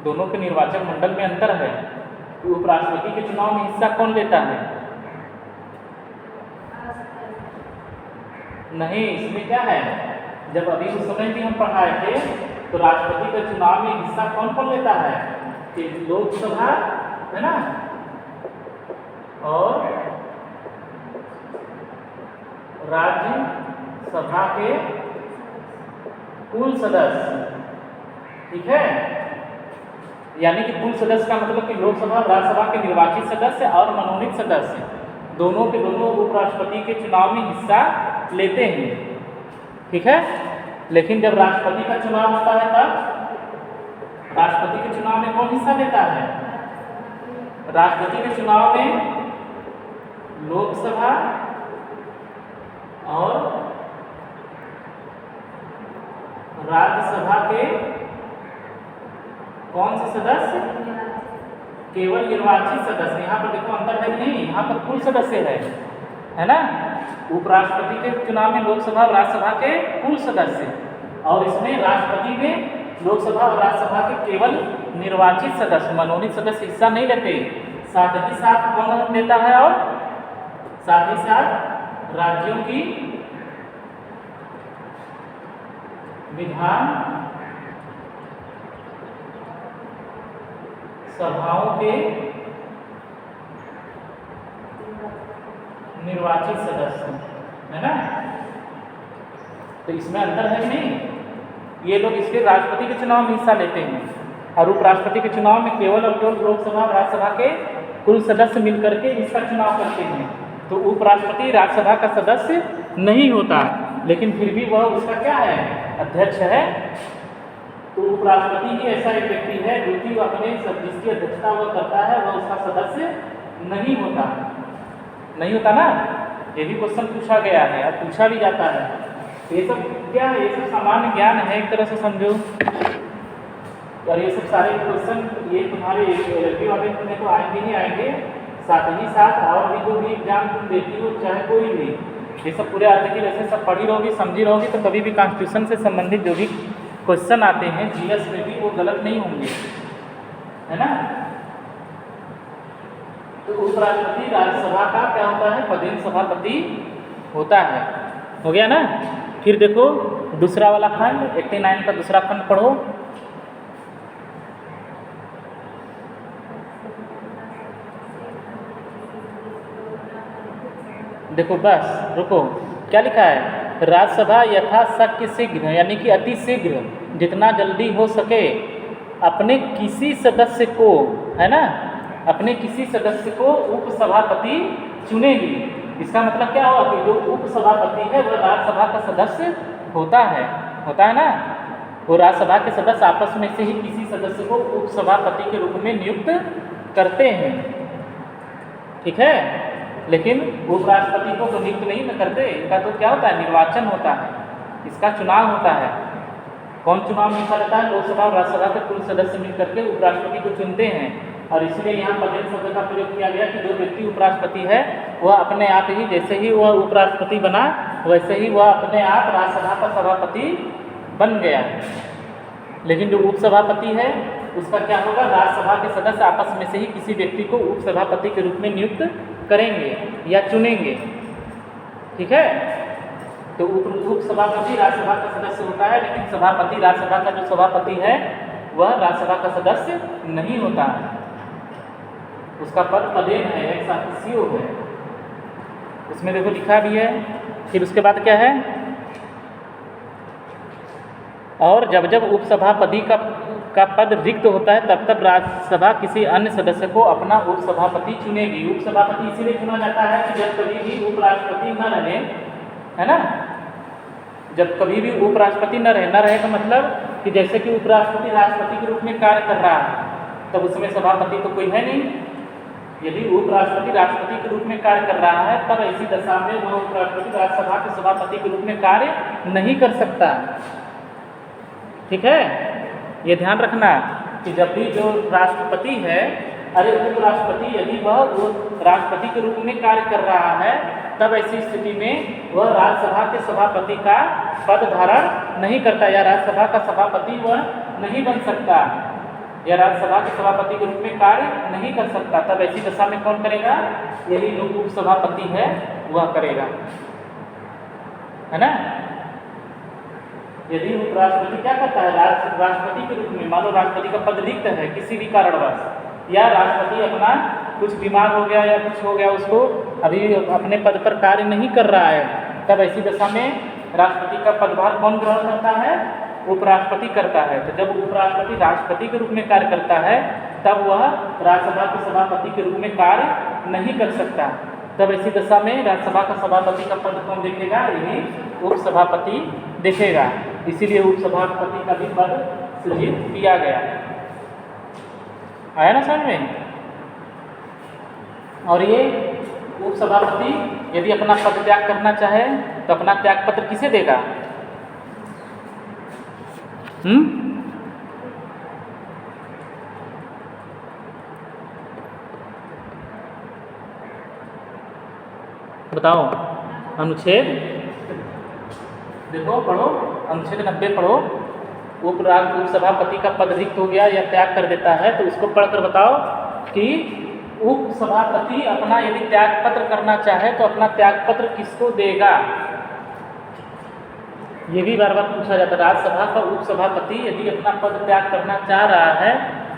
दोनों के निर्वाचन मंडल में अंतर है। तो उपराष्ट्रपति के चुनाव में हिस्सा कौन लेता है, नहीं, इसमें क्या है, जब अभी उस समय भी हम पढ़ाए थे तो राष्ट्रपति के चुनाव में हिस्सा कौन कौन लेता है, कि लोकसभा है ना और राज्यसभा के कुल सदस्य, ठीक है। यानी कि कुल सदस्य का मतलब कि लोकसभा और राज्यसभा के निर्वाचित सदस्य और मनोनीत सदस्य दोनों के दोनों उपराष्ट्रपति के चुनाव में हिस्सा लेते हैं, ठीक है। लेकिन जब राष्ट्रपति का चुनाव होता है तब राष्ट्रपति के चुनाव में कौन हिस्सा लेता है, राष्ट्रपति के चुनाव में लोकसभा और राज्यसभा के कौन से सदस्य, केवल निर्वाचित सदस्य। यहाँ पर देखो अंतर है नहीं, यहाँ पर कुल सदस्य है ना। उपराष्ट्रपति के चुनाव में लोकसभा और राज्यसभा के कुल सदस्य, और इसमें राष्ट्रपति में लोकसभा और राज्यसभा के केवल निर्वाचित सदस्य, मनोनीत सदस्य हिस्सा नहीं लेते। साथ ही साथ कौन लेता है, और साथ ही साथ राज्यों की विधान सभाओं के निर्वाचित सदस्य, है ना। तो इसमें अंतर है नहीं, ये लोग इसके राष्ट्रपति के चुनाव में हिस्सा लेते हैं और उपराष्ट्रपति के चुनाव में केवल और केवल लोकसभा और राज्यसभा के कुल सदस्य मिलकर के इसका चुनाव करते हैं। तो उपराष्ट्रपति राज्यसभा का सदस्य नहीं होता, लेकिन फिर भी वह उसका क्या है, अध्यक्ष है। तो उपराष्ट्रपति ही ऐसा एक व्यक्ति है जो कि अपने जिसकी अध्यक्षता वह करता है वह उसका सदस्य नहीं होता ना। ये भी क्वेश्चन पूछा गया है और पूछा भी जाता है। ये सब क्या है, ये सब सामान्य ज्ञान है एक तरह से समझो। और ये सब सारे क्वेश्चन ये तुम्हारे एलपी वाले में तो आएंगे ही आएंगे, साथ ही साथ और भी जो भी एग्जाम तुम देती हो चाहे कोई भी, ये सब पूरे आर्टिकल ऐसे सब पढ़ी रहोगी समझी रहोगी तो कभी भी कॉन्स्टिट्यूशन से संबंधित जो भी क्वेश्चन आते हैं जीएस में भी वो गलत नहीं होंगे, है ना। तो उपराष्ट्रपति राज्यसभा का क्या होता है, पदेन सभापति होता है। हो गया ना। फिर देखो दूसरा वाला खंड 89 का दूसरा खंड पढ़ो। देखो बस रुको, क्या लिखा है, राज्यसभा यथाशक्य शीघ्र यानी कि अति शीघ्र जितना जल्दी हो सके अपने किसी सदस्य को, है ना, अपने किसी सदस्य को उपसभापति चुनेगी। इसका मतलब क्या हुआ कि जो उपसभापति है वह राज्यसभा का सदस्य होता है ना, वो राज्यसभा के सदस्य आपस में से ही किसी सदस्य को उपसभापति के रूप में नियुक्त करते हैं, ठीक है। लेकिन उपराष्ट्रपति को तो नियुक्त नहीं न करते, इनका तो क्या होता है, निर्वाचन होता है, इसका चुनाव होता है। कौन चुनाव में हिस्सा लेता है, लोकसभा और राज्यसभा के कुल सदस्य मिल करके उपराष्ट्रपति को चुनते हैं। और इसलिए यहाँ पदेन शब्द का प्रयोग किया गया कि जो व्यक्ति उपराष्ट्रपति है वह अपने आप ही, जैसे ही वह उपराष्ट्रपति बना वैसे ही वह अपने आप राज्यसभा का सभापति बन गया। लेकिन जो उपसभापति है उसका क्या होगा, राज्यसभा के सदस्य आपस में से ही किसी व्यक्ति को उपसभापति के रूप में नियुक्त करेंगे या चुनेंगे, ठीक है। तो उपसभापति राज्यसभा का सदस्य होता है, लेकिन सभापति, राज्यसभा का जो सभापति है वह राज्यसभा का सदस्य नहीं होता, उसका पद पदेन है, एक्स ऑफिसियो है, उसमें देखो लिखा भी है। फिर उसके बाद क्या है, और जब जब उपसभापति का पद रिक्त होता है तब तब राज्यसभा किसी अन्य सदस्य को अपना उपसभापति चुनेगी। उपसभापति इसीलिए चुना जाता है कि जब कभी भी उपराष्ट्रपति न रहे, है ना, जब कभी भी उपराष्ट्रपति न रहे का मतलब कि जैसे कि उपराष्ट्रपति राष्ट्रपति के रूप में कार्य कर रहा है तब उसमें सभापति तो कोई है नहीं। यदि उपराष्ट्रपति राष्ट्रपति के रूप में कार्य कर रहा है तब ऐसी दशा में वह उपराष्ट्रपति राज्यसभा के सभापति के रूप में कार्य नहीं कर सकता, ठीक है। ये ध्यान रखना कि जब भी जो राष्ट्रपति है, अरे उपराष्ट्रपति यदि वह राष्ट्रपति के रूप में कार्य कर रहा है तब ऐसी स्थिति में वह राज्यसभा के सभापति का पद धारण नहीं करता, या राज्यसभा का सभापति वह नहीं बन सकता, या राज्यसभा के सभापति के रूप में कार्य नहीं कर सकता। तब ऐसी दशा में कौन करेगा, यही जो उपसभापति है वह करेगा, है ना। यदि उपराष्ट्रपति क्या करता है, राष्ट्रपति के रूप में, मान लो राष्ट्रपति का पद रिक्त है किसी भी कारणवश, या राष्ट्रपति अपना कुछ बीमार हो गया या कुछ हो गया, उसको अभी अपने पद पर कार्य नहीं कर रहा है, तब ऐसी दशा में राष्ट्रपति का पदभार कौन ग्रहण करता है, उपराष्ट्रपति करता है। तो जब उपराष्ट्रपति राष्ट्रपति के रूप में कार्य करता है तब वह राज्यसभा के सभापति के रूप में कार्य नहीं कर सकता, तब ऐसी दशा में राज्यसभा का सभापति का पद कौन देखेगा, यही उपसभापति देखेगा। इसीलिए उपसभापति का भी पद सृजित किया गया। आया ना समझ में। और ये उपसभापति यदि अपना पद त्याग करना चाहे तो अपना त्याग पत्र किसे देगा, बताओ। अनुच्छेद देखो, पढ़ो अनुच्छेद 90 पढ़ो। उपसभापति का पद रिक्त हो गया या त्याग कर देता है तो उसको पढ़कर बताओ कि उपसभापति अपना यदि त्याग पत्र करना चाहे तो अपना त्याग पत्र किसको देगा। ये भी बार बार पूछा जाता है, राज्यसभा का उपसभापति यदि अपना पद त्याग करना चाह रहा है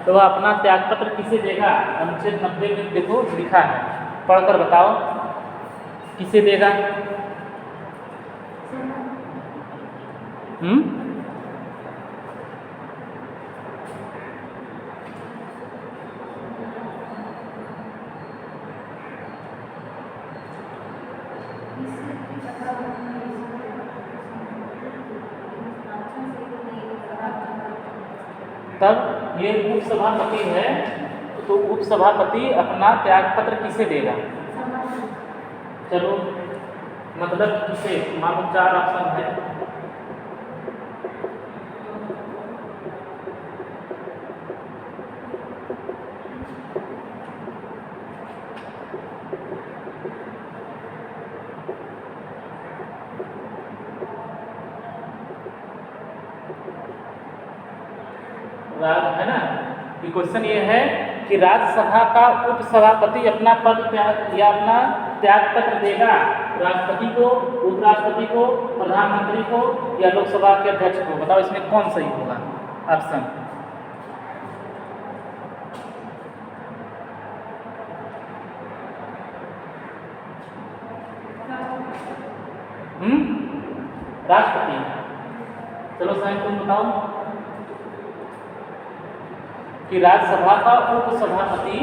तो वह अपना त्याग पत्र किसे देगा। अनुच्छेद 90 में देखो लिखा है, पढ़कर बताओ किसे देगा। तब ये उपसभापति है तो उपसभापति अपना त्याग पत्र किसे देगा। चलो मतलब किसे, मान लो 4 ऑप्शन है। है ना, कि क्वेश्चन ये है कि राज्यसभा का उपसभापति अपना पद त्याग या अपना त्याग पत्र देगा राष्ट्रपति को, उपराष्ट्रपति को, प्रधानमंत्री को या लोकसभा के अध्यक्ष को? बताओ इसमें कौन सही होगा ऑप्शन? राष्ट्रपति। चलो साहब तुम बताओ कि राज्यसभा का उपसभापति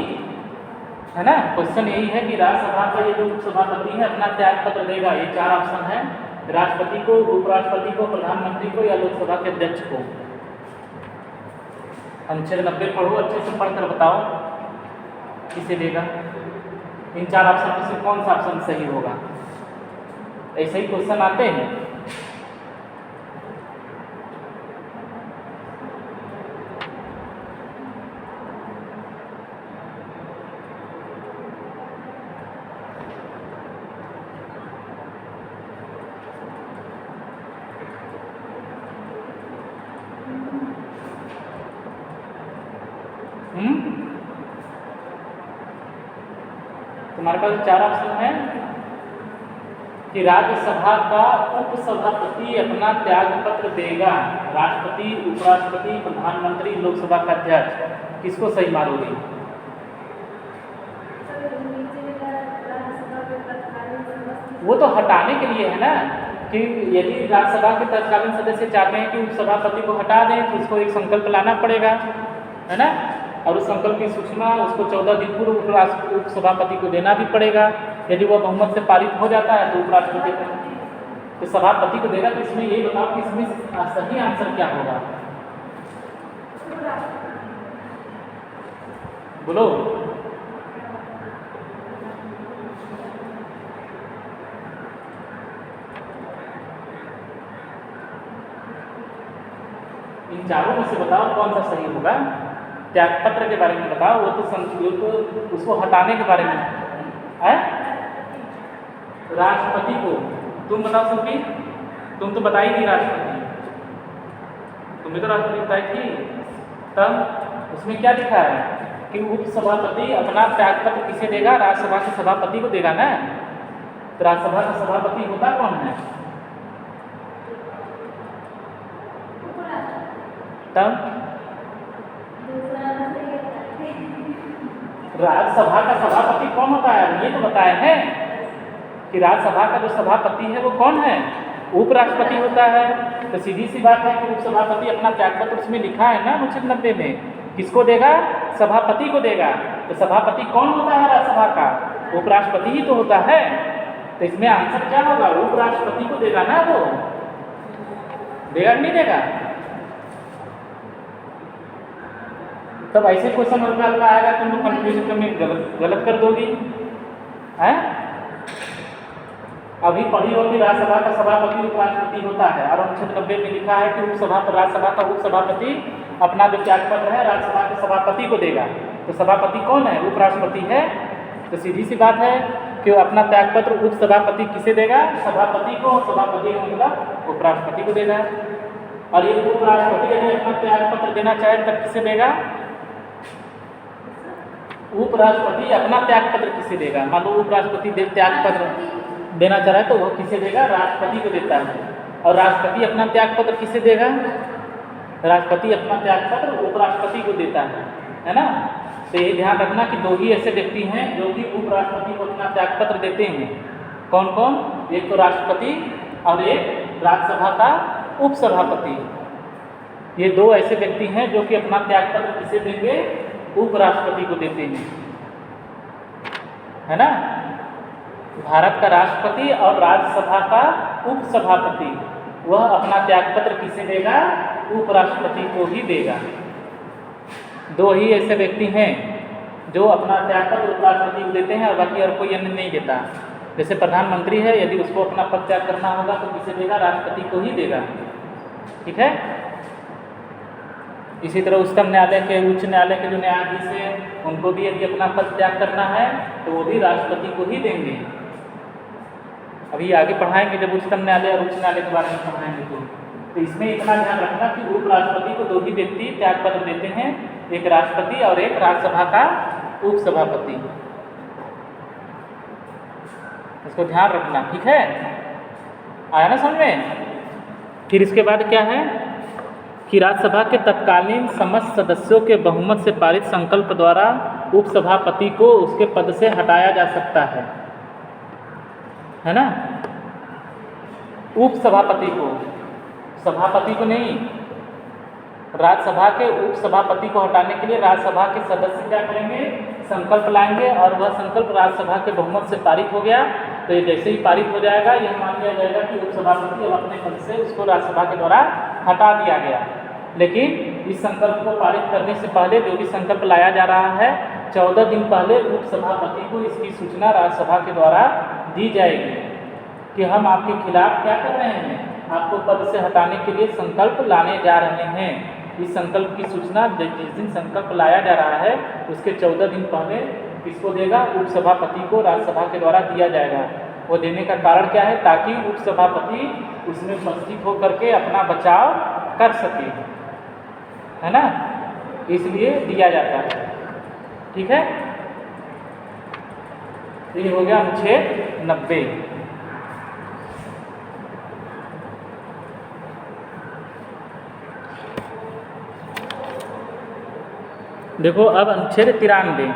है ना, क्वेश्चन यही है कि राज्यसभा का ये जो उपसभापति है अपना त्याग पत्र देगा। ये 4 ऑप्शन है, राष्ट्रपति को, उपराष्ट्रपति को, प्रधानमंत्री को या लोकसभा के अध्यक्ष को। अनुच्छेद 90 पढ़ो, अच्छे से पढ़कर बताओ किसे देगा। इन 4 ऑप्शन में से कौन सा ऑप्शन सही होगा? ऐसे ही क्वेश्चन आते हैं। तुम्हारे पास 4 ऑप्शन है कि राज्यसभा का उपसभापति अपना त्याग पत्र देगा। राष्ट्रपति, उपराष्ट्रपति, प्रधानमंत्री, लोकसभा का अध्यक्ष। किसको सही मारोगे? वो तो हटाने के लिए है ना, कि यदि राज्यसभा के तत्कालीन सदस्य चाहते हैं कि उपसभापति को हटा दें तो उसको एक संकल्प लाना पड़ेगा, है ना, और उस संकल्प की सूचना उसको 14 दिन पूर्व उपसभापति को देना भी पड़ेगा। यदि वह बहुमत से पारित हो जाता है तो उपराष्ट्रपति तो सभापति को देगा। तो इसमें ये बताओ कि इसमें सही आंसर क्या होगा? बोलो। इन चारों में से बताओ कौन सा सही होगा। त्याग पत्र के बारे में बताओ, वो तो उसको हटाने के बारे में है। राष्ट्रपति को तुम बताओ सुखी, तुम तो बताई थी राष्ट्रपति, तुम्हें तो राष्ट्रपति बताई थी। तब उसमें क्या लिखा है कि उपसभापति अपना त्याग पत्र किसे देगा? राज्यसभा के सभापति को देगा ना। तो राज्यसभा का सभापति होता कौन है? तब राज्यसभा का सभापति कौन होता है? ये तो बताया है कि राज्यसभा का जो सभापति है वो कौन है? उपराष्ट्रपति होता है। तो सीधी सी बात है कि उपसभापति अपना त्यागपत्र उसमें लिखा है ना अनुच्छेद 90 में, किसको देगा? सभापति को देगा। तो सभापति कौन होता है राज्यसभा का? उपराष्ट्रपति ही तो होता है। तो इसमें आंसर क्या होगा? उपराष्ट्रपति को देगा ना, वो देगा नहीं देगा? तब ऐसे क्वेश्चन हल्का आएगा तुम लोग कंफ्यूजन में गलत कर दोगी है। अभी पढ़ी होगी राज्यसभा का सभापति उपराष्ट्रपति होता है, और अनुच्छेद 90 में लिखा है कि राज्यसभा का उपसभापति अपना जो त्यागपत्र है राज्यसभा के सभापति को देगा। तो सभापति कौन है? उपराष्ट्रपति है। तो सीधी सी बात है कि वो अपना त्यागपत्र उपसभापति किसे देगा? सभापति को। सभापति का मतलब उपराष्ट्रपति को देगा। और ये उपराष्ट्रपति यदि अपना त्यागपत्र देना चाहे तब किसे देगा? उपराष्ट्रपति अपना त्यागपत्र किसे देगा? मान लो उपराष्ट्रपति त्यागपत्र देना चाह रहा है तो वह किसे देगा? राष्ट्रपति को देता है। और राष्ट्रपति अपना त्यागपत्र किसे देगा? राष्ट्रपति अपना त्यागपत्र उपराष्ट्रपति को देता है ना। तो ये ध्यान रखना कि 2 ही ऐसे व्यक्ति हैं जो कि उपराष्ट्रपति को अपना त्यागपत्र देते हैं। कौन कौन? एक तो राष्ट्रपति और एक राज्यसभा का उपसभापति। ये 2 ऐसे व्यक्ति हैं जो कि अपना त्यागपत्र किसे देंगे? उपराष्ट्रपति को देते हैं, है ना। भारत का राष्ट्रपति और राज्यसभा का उपसभापति वह अपना त्यागपत्र किसे देगा? उपराष्ट्रपति को ही देगा। 2 ही ऐसे व्यक्ति हैं जो अपना त्यागपत्र उपराष्ट्रपति को देते हैं और बाकी और कोई अन्य नहीं देता। जैसे प्रधानमंत्री है, यदि उसको अपना पद त्याग करना होगा तो किसे देगा? राष्ट्रपति को ही देगा। ठीक है। इसी तरह उच्चतम न्यायालय के, उच्च न्यायालय के जो न्यायाधीश हैं उनको भी यदि अपना पद त्याग करना है तो वो भी राष्ट्रपति को ही देंगे। अभी आगे पढ़ाएंगे जब उच्चतम न्यायालय और उच्च न्यायालय के बारे में पढ़ाएंगे तो इसमें इतना ध्यान रखना कि उपराष्ट्रपति को 2 ही व्यक्ति त्यागपत्र देते हैं, एक राष्ट्रपति और एक राज्यसभा का उपसभापति। इसको ध्यान रखना, ठीक है। आया ना समझ में। फिर इसके बाद क्या है कि राज्यसभा के तत्कालीन समस्त सदस्यों के बहुमत से पारित संकल्प द्वारा उपसभापति को उसके पद से हटाया जा सकता है ना। उपसभापति को, सभापति को नहीं। राज्यसभा के उपसभापति को हटाने के लिए राज्यसभा के सदस्य क्या करेंगे, संकल्प लाएंगे, और वह संकल्प राज्यसभा के बहुमत से पारित हो गया तो ये जैसे ही पारित हो जाएगा यह मान लिया जाएगा कि उपसभापति अब अपने पद से उसको राज्यसभा के द्वारा हटा दिया गया। लेकिन इस संकल्प को पारित करने से पहले जो भी संकल्प लाया जा रहा है 14 दिन पहले उपसभापति को इसकी सूचना राज्यसभा के द्वारा दी जाएगी कि हम आपके खिलाफ क्या कर रहे हैं, आपको पद से हटाने के लिए संकल्प लाने जा रहे हैं। इस संकल्प की सूचना जिस दिन संकल्प लाया जा रहा है उसके 14 दिन पहले किसको देगा, उपसभापति को राज्यसभा के द्वारा दिया जाएगा। वो देने का कारण क्या है, ताकि उपसभापति उसमें उपस्थित होकर के अपना बचाव कर सके, है ना, इसलिए दिया जाता है। ठीक है, तो ये हो गया अनुच्छेद 90। देखो अब अनुच्छेद 93।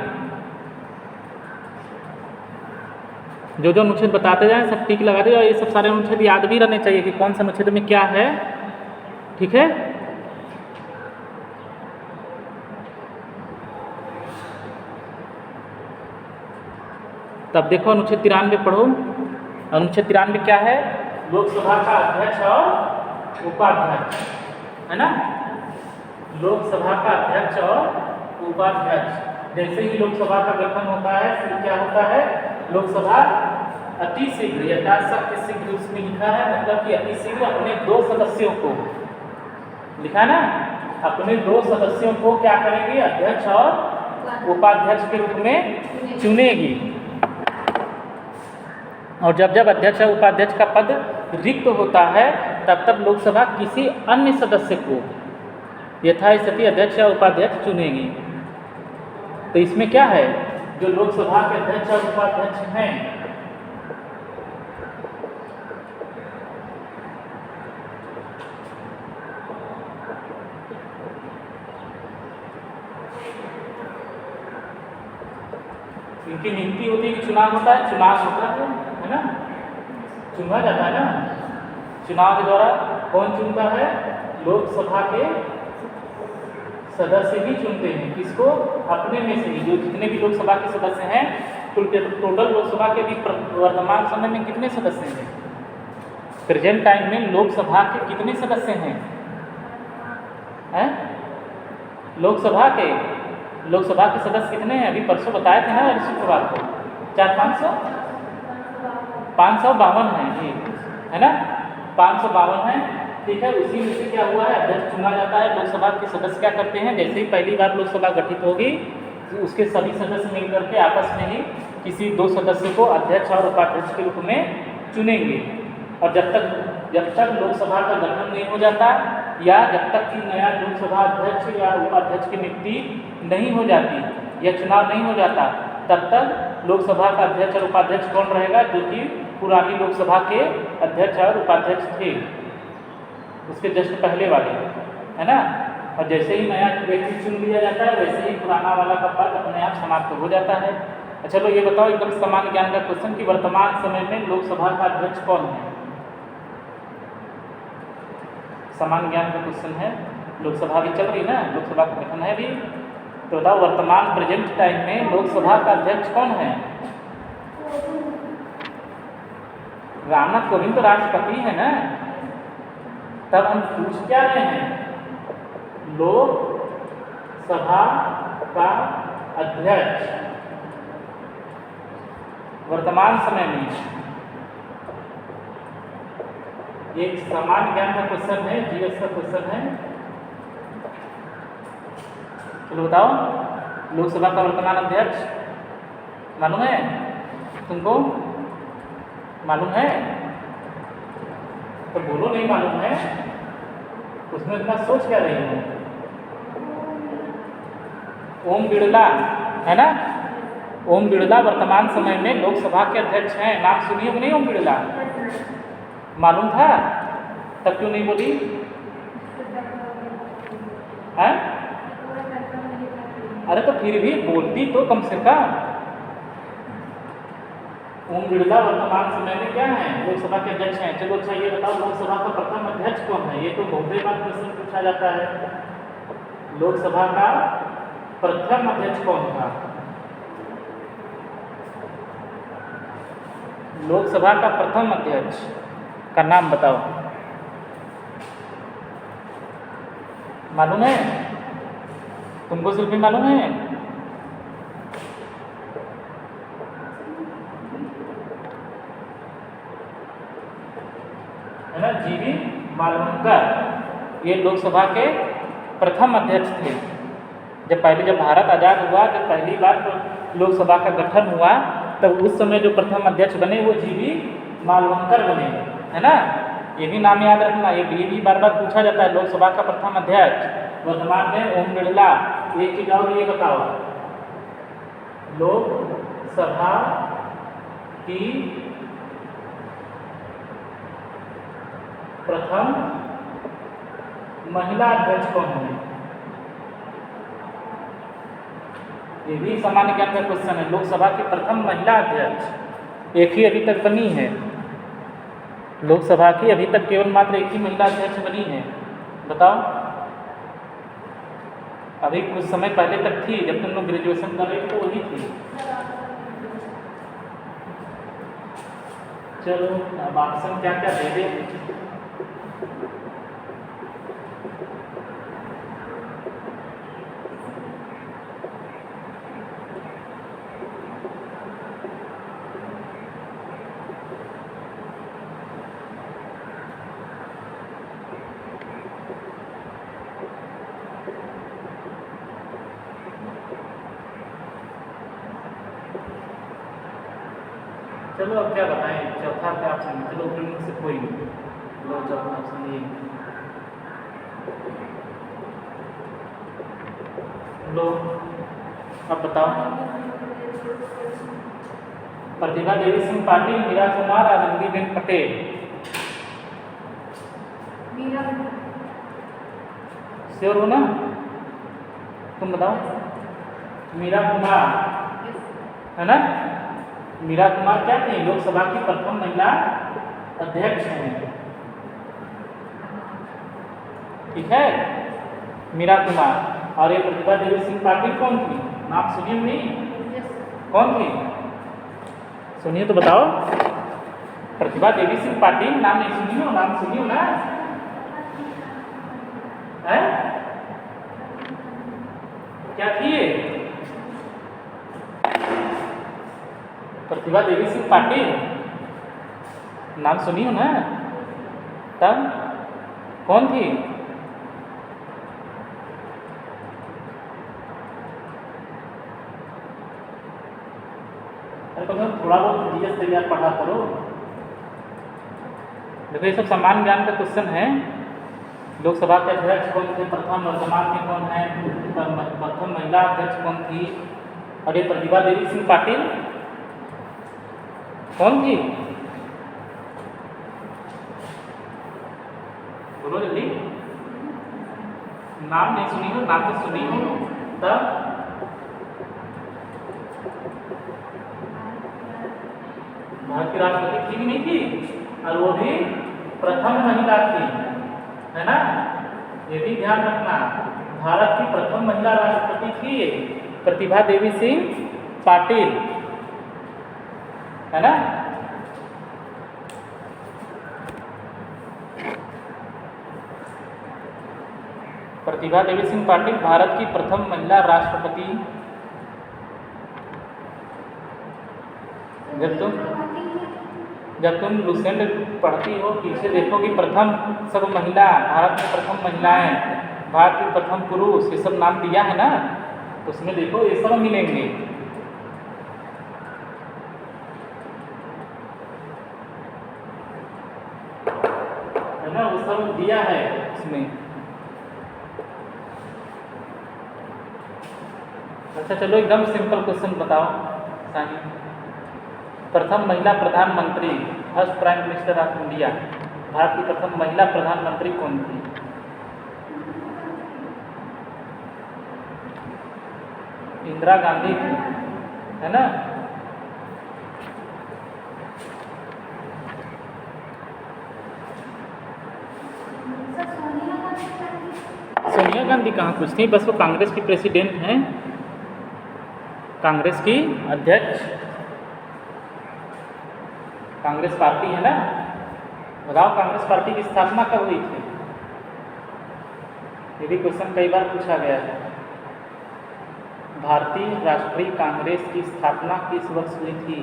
जो जो अनुच्छेद बताते जाएं सब टिक लगाते जाओ। ये सब सारे अनुच्छेद याद भी रहने चाहिए कि कौन सा अनुच्छेद में क्या है। ठीक है, तब देखो अनुच्छेद 93 पढ़ो। अनुच्छेद 93 क्या है, लोकसभा का अध्यक्ष और उपाध्यक्ष, है ना। लोकसभा का अध्यक्ष और उपाध्यक्ष, जैसे ही लोकसभा का गठन होता है फिर क्या होता है, लोकसभा अति शीघ्र यथाशक्ति शीघ्र, उसमें लिखा है मतलब कि अति शीघ्र अपने 2 सदस्यों को, लिखा ना, अपने 2 सदस्यों को क्या करेंगे, अध्यक्ष और उपाध्यक्ष के रूप में चुनेगी। और जब जब अध्यक्ष और उपाध्यक्ष का पद रिक्त होता है तब तब लोकसभा किसी अन्य सदस्य को यथास्थिति अध्यक्ष या उपाध्यक्ष चुनेगी। तो इसमें क्या है, जो लोकसभा के अध्यक्ष और उपाध्यक्ष हैं इनकी नियुक्ति होती है कि चुनाव होता है, चुनाव होता है ना, चुना जाता है ना। चुनाव के द्वारा कौन चुनता है, लोकसभा के सदस्य ही चुनते हैं। किसको, अपने में से ही, जो जितने भी लोकसभा के सदस्य हैं, टोटल लोकसभा के भी वर्तमान समय में कितने सदस्य हैं, प्रेजेंट टाइम में लोकसभा के कितने सदस्य हैं, लोकसभा के सदस्य कितने हैं, अभी परसों बताए थे ना शुक्रवार को, 400-500 552 हैं जी, है ना, 552 हैं। ठीक है, उसी में से क्या हुआ है, अध्यक्ष चुना जाता है। लोकसभा के सदस्य क्या करते हैं, जैसे ही पहली बार लोकसभा गठित होगी तो उसके सभी सदस्य मिलकर के आपस में ही किसी 2 सदस्य को अध्यक्ष और उपाध्यक्ष के रूप में चुनेंगे। और जब तक लोकसभा का गठन नहीं हो जाता या जब तक कि नया लोकसभा अध्यक्ष या उपाध्यक्ष की नियुक्ति नहीं हो जाती या चुनाव नहीं हो जाता, तब तक लोकसभा का अध्यक्ष और उपाध्यक्ष कौन रहेगा, जो कि पुरानी लोकसभा के अध्यक्ष और उपाध्यक्ष थे, उसके जस्ट पहले वाले, है ना। और जैसे ही नया व्यक्ति चुन लिया जाता है वैसे ही पुराना वाला का पद अपने आप समाप्त हो जाता है। चलो ये बताओ एकदम सामान्य ज्ञान का क्वेश्चन कि वर्तमान समय में लोकसभा का अध्यक्ष कौन है, सामान्य ज्ञान का क्वेश्चन है। लोकसभा भी चल रही ना, लोकसभा का गठन है भी, तो बताओ वर्तमान प्रेजेंट टाइम में लोकसभा का अध्यक्ष कौन है। रामनाथ कोविंद तो राष्ट्रपति है ना। तब हम पूछ क्या रहे हैं, लोकसभा का अध्यक्ष वर्तमान समय में, एक सामान्य ज्ञान का क्वेश्चन है, जीएस का क्वेश्चन है। चलो बताओ, लोकसभा का वर्तमान अध्यक्ष मालूम है तुमको, मालूम है तो बोलो, नहीं मालूम है उसमें इतना सोच क्या रही हो। ओम बिड़ला है ना, ओम बिड़ला वर्तमान समय में लोकसभा के अध्यक्ष हैं। नाम सुनिए कि नहीं ओम बिड़ला, मालूम था तब क्यों नहीं बोली है? अरे तो फिर भी बोलती तो कम से कम। ओम बिरला वर्तमान समय में क्या है, लोकसभा के अध्यक्ष हैं। चलो अच्छा ये बताओ लोकसभा का प्रथम अध्यक्ष कौन है? ये तो बहुत ही बार प्रश्न पूछा जाता है। लोकसभा का प्रथम अध्यक्ष कौन था? लोकसभा का प्रथम अध्यक्ष का नाम बताओ, मालूम है तुमको? सिर्फ भी मालूम है? है ना, जीवी मालवणकर। ये लोकसभा के प्रथम अध्यक्ष थे। जब भारत आज़ाद हुआ, जब पहली बार लोकसभा का गठन हुआ, तब उस समय जो प्रथम अध्यक्ष बने वो जीवी मालवणकर बने, है ना। ये भी नाम याद रखना, ये भी बार बार पूछा जाता है। लोकसभा का प्रथम अध्यक्ष वर्तमान में ओम बिरला। एक चीज और ये बताओ, लोकसभा की प्रथम महिला अध्यक्ष कौन है? ये भी सामान्य ज्ञान का क्वेश्चन है। लोकसभा की प्रथम महिला अध्यक्ष एक ही अभी तक बनी है। लोकसभा की अभी तक केवल मात्र एक ही महिला अध्यक्ष बनी है। बताओ। अभी कुछ समय पहले तक थी, जब तुम लोग ग्रेजुएशन कर रहे थे तो वही थी। चलो अब ऑप्शन क्या क्या दे दे। चलो अब क्या बताएं, चौथा क्या ऑप्शन? चलो फिल्म से कोई लो, चौथा ऑप्शन ये लो। अब बताओ। प्रतिभा देवी सिंह पाटिल, मीरा कुमार, आनंदीबेन पटेल। श्योर हो ना? तुम बताओ। मीरा कुमार है ना? मीरा कुमार क्या थी? लोकसभा की प्रथम महिला अध्यक्ष हैं। ठीक है, मीरा कुमार। और ये प्रतिभा देवी सिंह पाटिल कौन थी? नाम सुनिए नहीं? कौन थी सुनिए तो बताओ। प्रतिभा देवी सिंह पाटिल नाम नहीं सुनी हो? नाम सुनी हो ना? है क्या थी ये? प्रतिभा देवी सिंह पाटिल नाम सुनी हो ना? तब कौन थी? अरे तो थोड़ा बहुत जीएस तैयार पढ़ा करो। देखो ये सब सामान्य ज्ञान का क्वेश्चन है। लोकसभा के अध्यक्ष कौन थे? प्रथम वर्तमान में कौन है? प्रथम महिला अध्यक्ष कौन थी? और ये प्रतिभा देवी सिंह पाटिल कौन थी? बोलो जल्दी। नाम नहीं सुनी हो? नाम तो सुनी हो। तब भारत की राष्ट्रपति थी भी नहीं थी, और वो भी प्रथम महिला थी, है ना। ये भी ध्यान रखना, भारत की प्रथम महिला राष्ट्रपति थी प्रतिभा देवी सिंह पाटिल, है ना। प्रतिभा देवी सिंह पाटिल भारत की प्रथम महिला राष्ट्रपति। जब तुम लुसेंट पढ़ती हो, पीछे देखोगी प्रथम सब महिला, भारत में प्रथम महिलाएं, भारत के प्रथम पुरुष, ये सब नाम दिया है ना, तो उसमें देखो ये सब मिलेंगे। है ना, वो सब दिया है उसमें। अच्छा चलो एकदम सिंपल क्वेश्चन बताओ सानी। प्रथम महिला प्रधानमंत्री, first prime minister of India. Bharat की प्रथम महिला प्रधानमंत्री कौन थी? इंदिरा गांधी थी, है ना। सोनिया गांधी कहाँ कुछ थी, बस वो कांग्रेस की प्रेसिडेंट हैं, कांग्रेस की अध्यक्ष, कांग्रेस पार्टी है ना। बताओ कांग्रेस पार्टी की स्थापना कब हुई थी? ये भी क्वेश्चन कई बार पूछा गया है। भारतीय राष्ट्रीय कांग्रेस की स्थापना किस वर्ष हुई थी?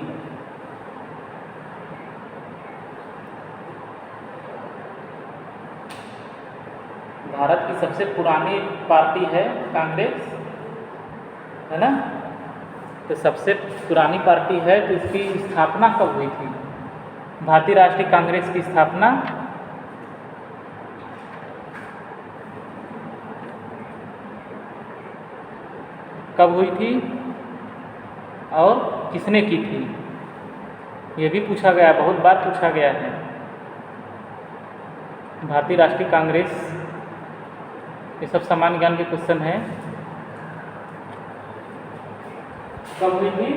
भारत की सबसे पुरानी पार्टी है कांग्रेस, है ना। तो सबसे पुरानी पार्टी है, तो इसकी स्थापना कब हुई थी? भारतीय राष्ट्रीय कांग्रेस की स्थापना कब हुई थी और किसने की थी? ये भी पूछा गया, बहुत बार पूछा गया है। भारतीय राष्ट्रीय कांग्रेस, ये सब सामान्य ज्ञान के क्वेश्चन है। कब हुई थी?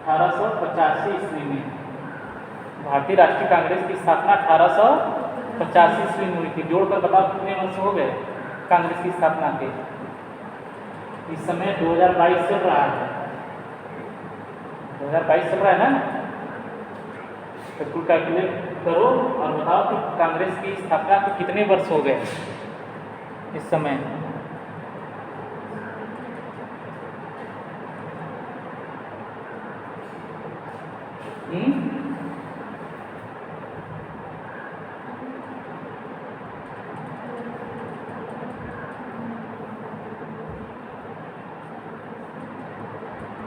1885 ईस्वी में। भारतीय राष्ट्रीय कांग्रेस की स्थापना 1885 ईस्वी में हुई थी। जोड़कर बताओ कितने वर्ष हो गए कांग्रेस की स्थापना के? इस समय 2022 चल रहा है, 2022 चल रहा है ना। तो कुल कैलकुलेट करो और बताओ कि कांग्रेस की स्थापना के कितने वर्ष हो गए इस समय।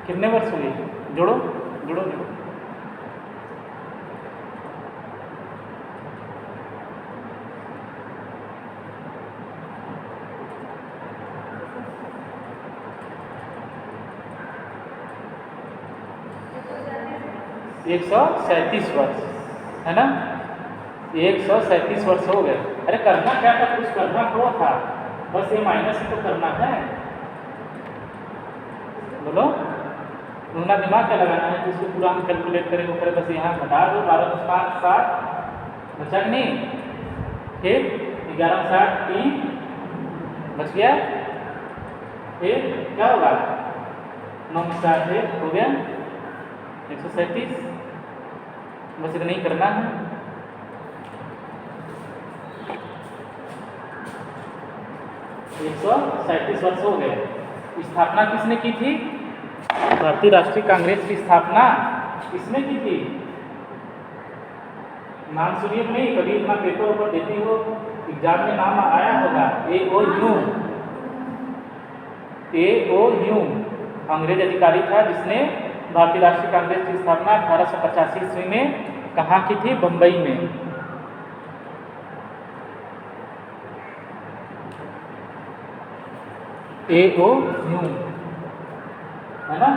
कितने वर्ष हुए? जोड़ो जोड़ो जोड़ो। एक 137 वर्ष, है ना। 137 वर्ष हो गए। अरे करना क्या था, कुछ करना थोड़ा था, बस ये माइनस ही तो करना है। बोलो, उनका दिमाग क्या लगाना है कि उसको पूरा हम कैलकुलेट करें, वो करे, बस यहाँ घटा दो। 12 5 7 बचा कि नहीं? फिर 11 60 3 बच गया। फिर क्या होगा? 9 7 1 हो गया 137। बस इतना ही करना है। एक 137 वर्ष हो गए। स्थापना किसने की थी? भारतीय राष्ट्रीय कांग्रेस की स्थापना किसने की थी? नाम सुनिए नहीं, कभी इतना पेपर ऊपर देती हो, एग्जाम में नाम आया होगा। AOU अंग्रेज अधिकारी था जिसने भारतीय राष्ट्रीय कांग्रेस की स्थापना 1885 ईस्वी में कहाँ की थी? बंबई में। AOU, है ना।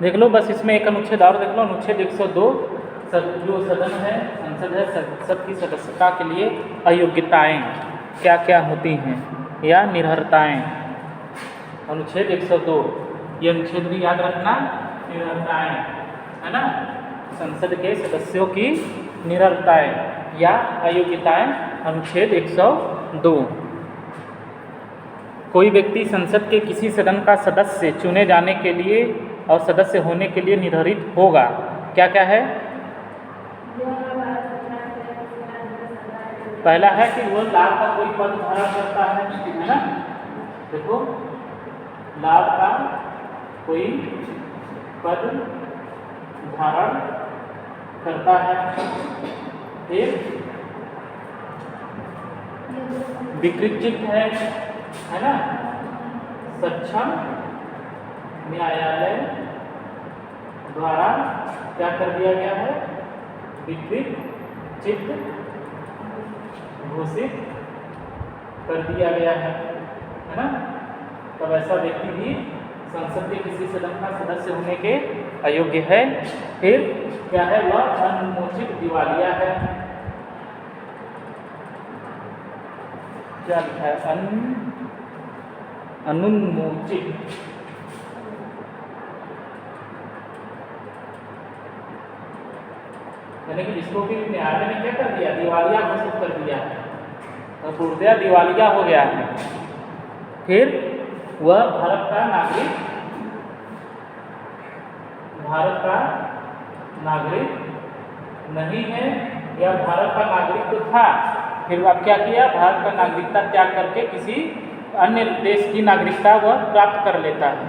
देख लो, बस इसमें एक अनुच्छेद और देख लो, अनुच्छेद 102। जो सदन है, संसद है, संसद की सदस्यता के लिए अयोग्यताएं क्या क्या होती हैं या निरर्हताएं। अनुच्छेद 102, ये अनुच्छेद भी याद रखना। निरर्हताएं, है ना। संसद के सदस्यों की निरर्हताएं या अयोग्यताएं, अनुच्छेद 102। कोई व्यक्ति संसद के किसी सदन का सदस्य चुने जाने के लिए और सदस्य होने के लिए निर्धारित होगा। क्या क्या है? पहला है कि वो लाभ का कोई पद धारण करता है ना। देखो, लाभ का कोई पद धारण करता है। एक विकृत चित्त है ना, सक्षम न्यायालय द्वारा क्या कर दिया गया है, विकृत चित्त घोषित कर दिया गया है ना। तब ऐसा व्यक्ति भी संसद के किसी सदन का सदस्य होने के अयोग्य है। फिर क्या है, वह अनुन्मोचित दिवालिया है। क्या लिखा है, अनुन्मोचित, यानी कि जिसको भी न्यायालय ने क्या कर दिया, दिवालिया घोषित कर दिया है, तो पूर्णतया दिवालिया हो गया है। फिर वह भारत का नागरिक नहीं है, या भारत का नागरिक तो था, फिर अब क्या किया, भारत का नागरिकता त्याग करके किसी अन्य देश की नागरिकता वह प्राप्त कर लेता है,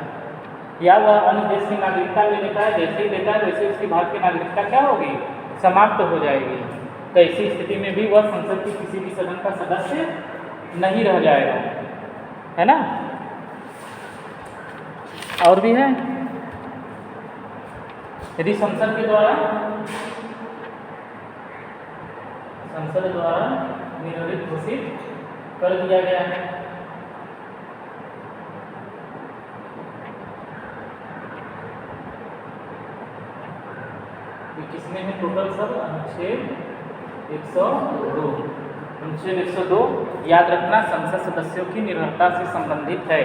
या वह अन्य देश की नागरिकता ले लेता है। जैसे ही लेता है वैसे उसकी भारत की नागरिकता क्या होगी, समाप्त हो जाएगी। तो ऐसी स्थिति में भी वह संसद के किसी भी सदन का सदस्य नहीं रह जाएगा, है ना। और भी है, यदि संसद द्वारा निरवधिक घोषित कर दिया गया है, किसमें है टोटल सब, अनुच्छेद 102। अनुच्छेद 102 याद रखना, संसद सदस्यों की निर्भरता से संबंधित है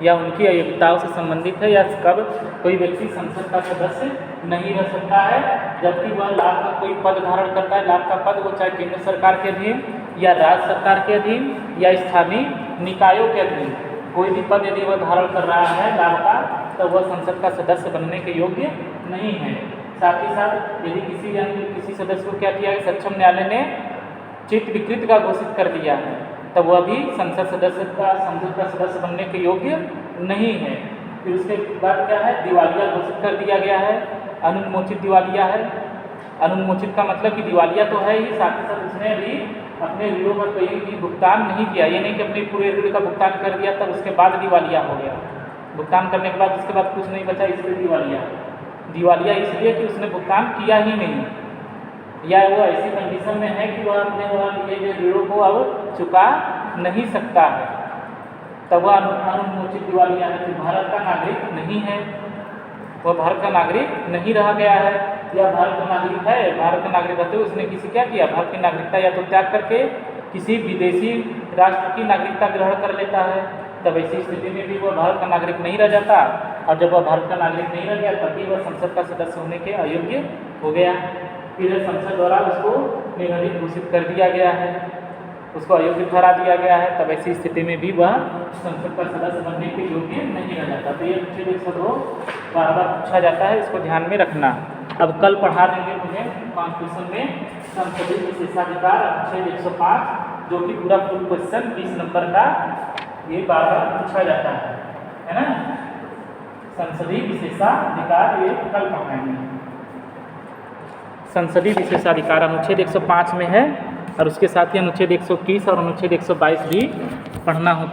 या उनकी अयोग्यताओं से संबंधित है, या कब कोई व्यक्ति संसद का सदस्य नहीं रह सकता है जबकि वह लाभ का कोई पद धारण करता है। लाभ का पद वो चाहे केंद्र सरकार के अधीन या राज्य सरकार के अधीन या स्थानीय निकायों के अधीन कोई भी पद यदि वह धारण कर रहा है लाभ का, तो वह संसद का सदस्य बनने के योग्य नहीं है। साथ ही साथ यदि किसी सदस्य को क्या किया है, सक्षम न्यायालय ने चित्त विकृत का घोषित कर दिया है, तब वह भी संसद का सदस्य बनने के योग्य नहीं है। फिर उसके बाद क्या है, दिवालिया घोषित कर दिया गया है, अनुन्मोचित दिवालिया है। अनुन्मोचित का मतलब कि दिवालिया तो है ही, साथ ही साथ उसने भी अपने ऋणों का कहीं भी भुगतान नहीं किया। ये नहीं कि अपने पूरे ऋण का भुगतान कर दिया तब उसके बाद दिवालिया हो गया, भुगतान करने के बाद उसके बाद कुछ नहीं बचा इसलिए दिवालिया इसलिए कि उसने भुगतान किया ही नहीं, या वो ऐसी कंडीशन में है कि वह अपने लिए जो ऋणों को अब चुका नहीं सकता है, तब वह अनुन्मोचित दिवालिया है। कि भारत का नागरिक नहीं है, वह भारत का नागरिक नहीं रह गया है, या भारत का नागरिक है, भारत का नागरिक रहते हुए उसने किसी क्या किया, भारत की नागरिकता या तो त्याग करके किसी विदेशी राष्ट्र की नागरिकता ग्रहण कर लेता है, तब ऐसी स्थिति में भी वह भारत का नागरिक नहीं रह जाता। और जब वह भारत का नागरिक नहीं रह गया तभी वह संसद का सदस्य होने के अयोग्य हो गया। फिर संसद द्वारा उसको निरवधिक घोषित कर दिया गया है, उसको अयोग्य ठहरा दिया गया है, तब ऐसी स्थिति में भी वह संसद का सदस्य बनने के योग्य नहीं रह जाता। तो ये अनुच्छेद 102 बार बार पूछा जाता है, इसको ध्यान में रखना। अब कल पढ़ा देंगे मुझे कॉन्स्टिट्यूशन में संसदीय विशेषाधिकार अनुच्छेद 105, जो कि पूरा फुल क्वेश्चन 20 नंबर का ये बार बार पूछा जाता है ना। संसदीय विशेषाधिकार ये कल पढ़ाएंगे। संसदीय विशेषाधिकार अनुच्छेद 105 में है, और उसके साथ ही अनुच्छेद 121 और अनुच्छेद 122 भी पढ़ना होता है।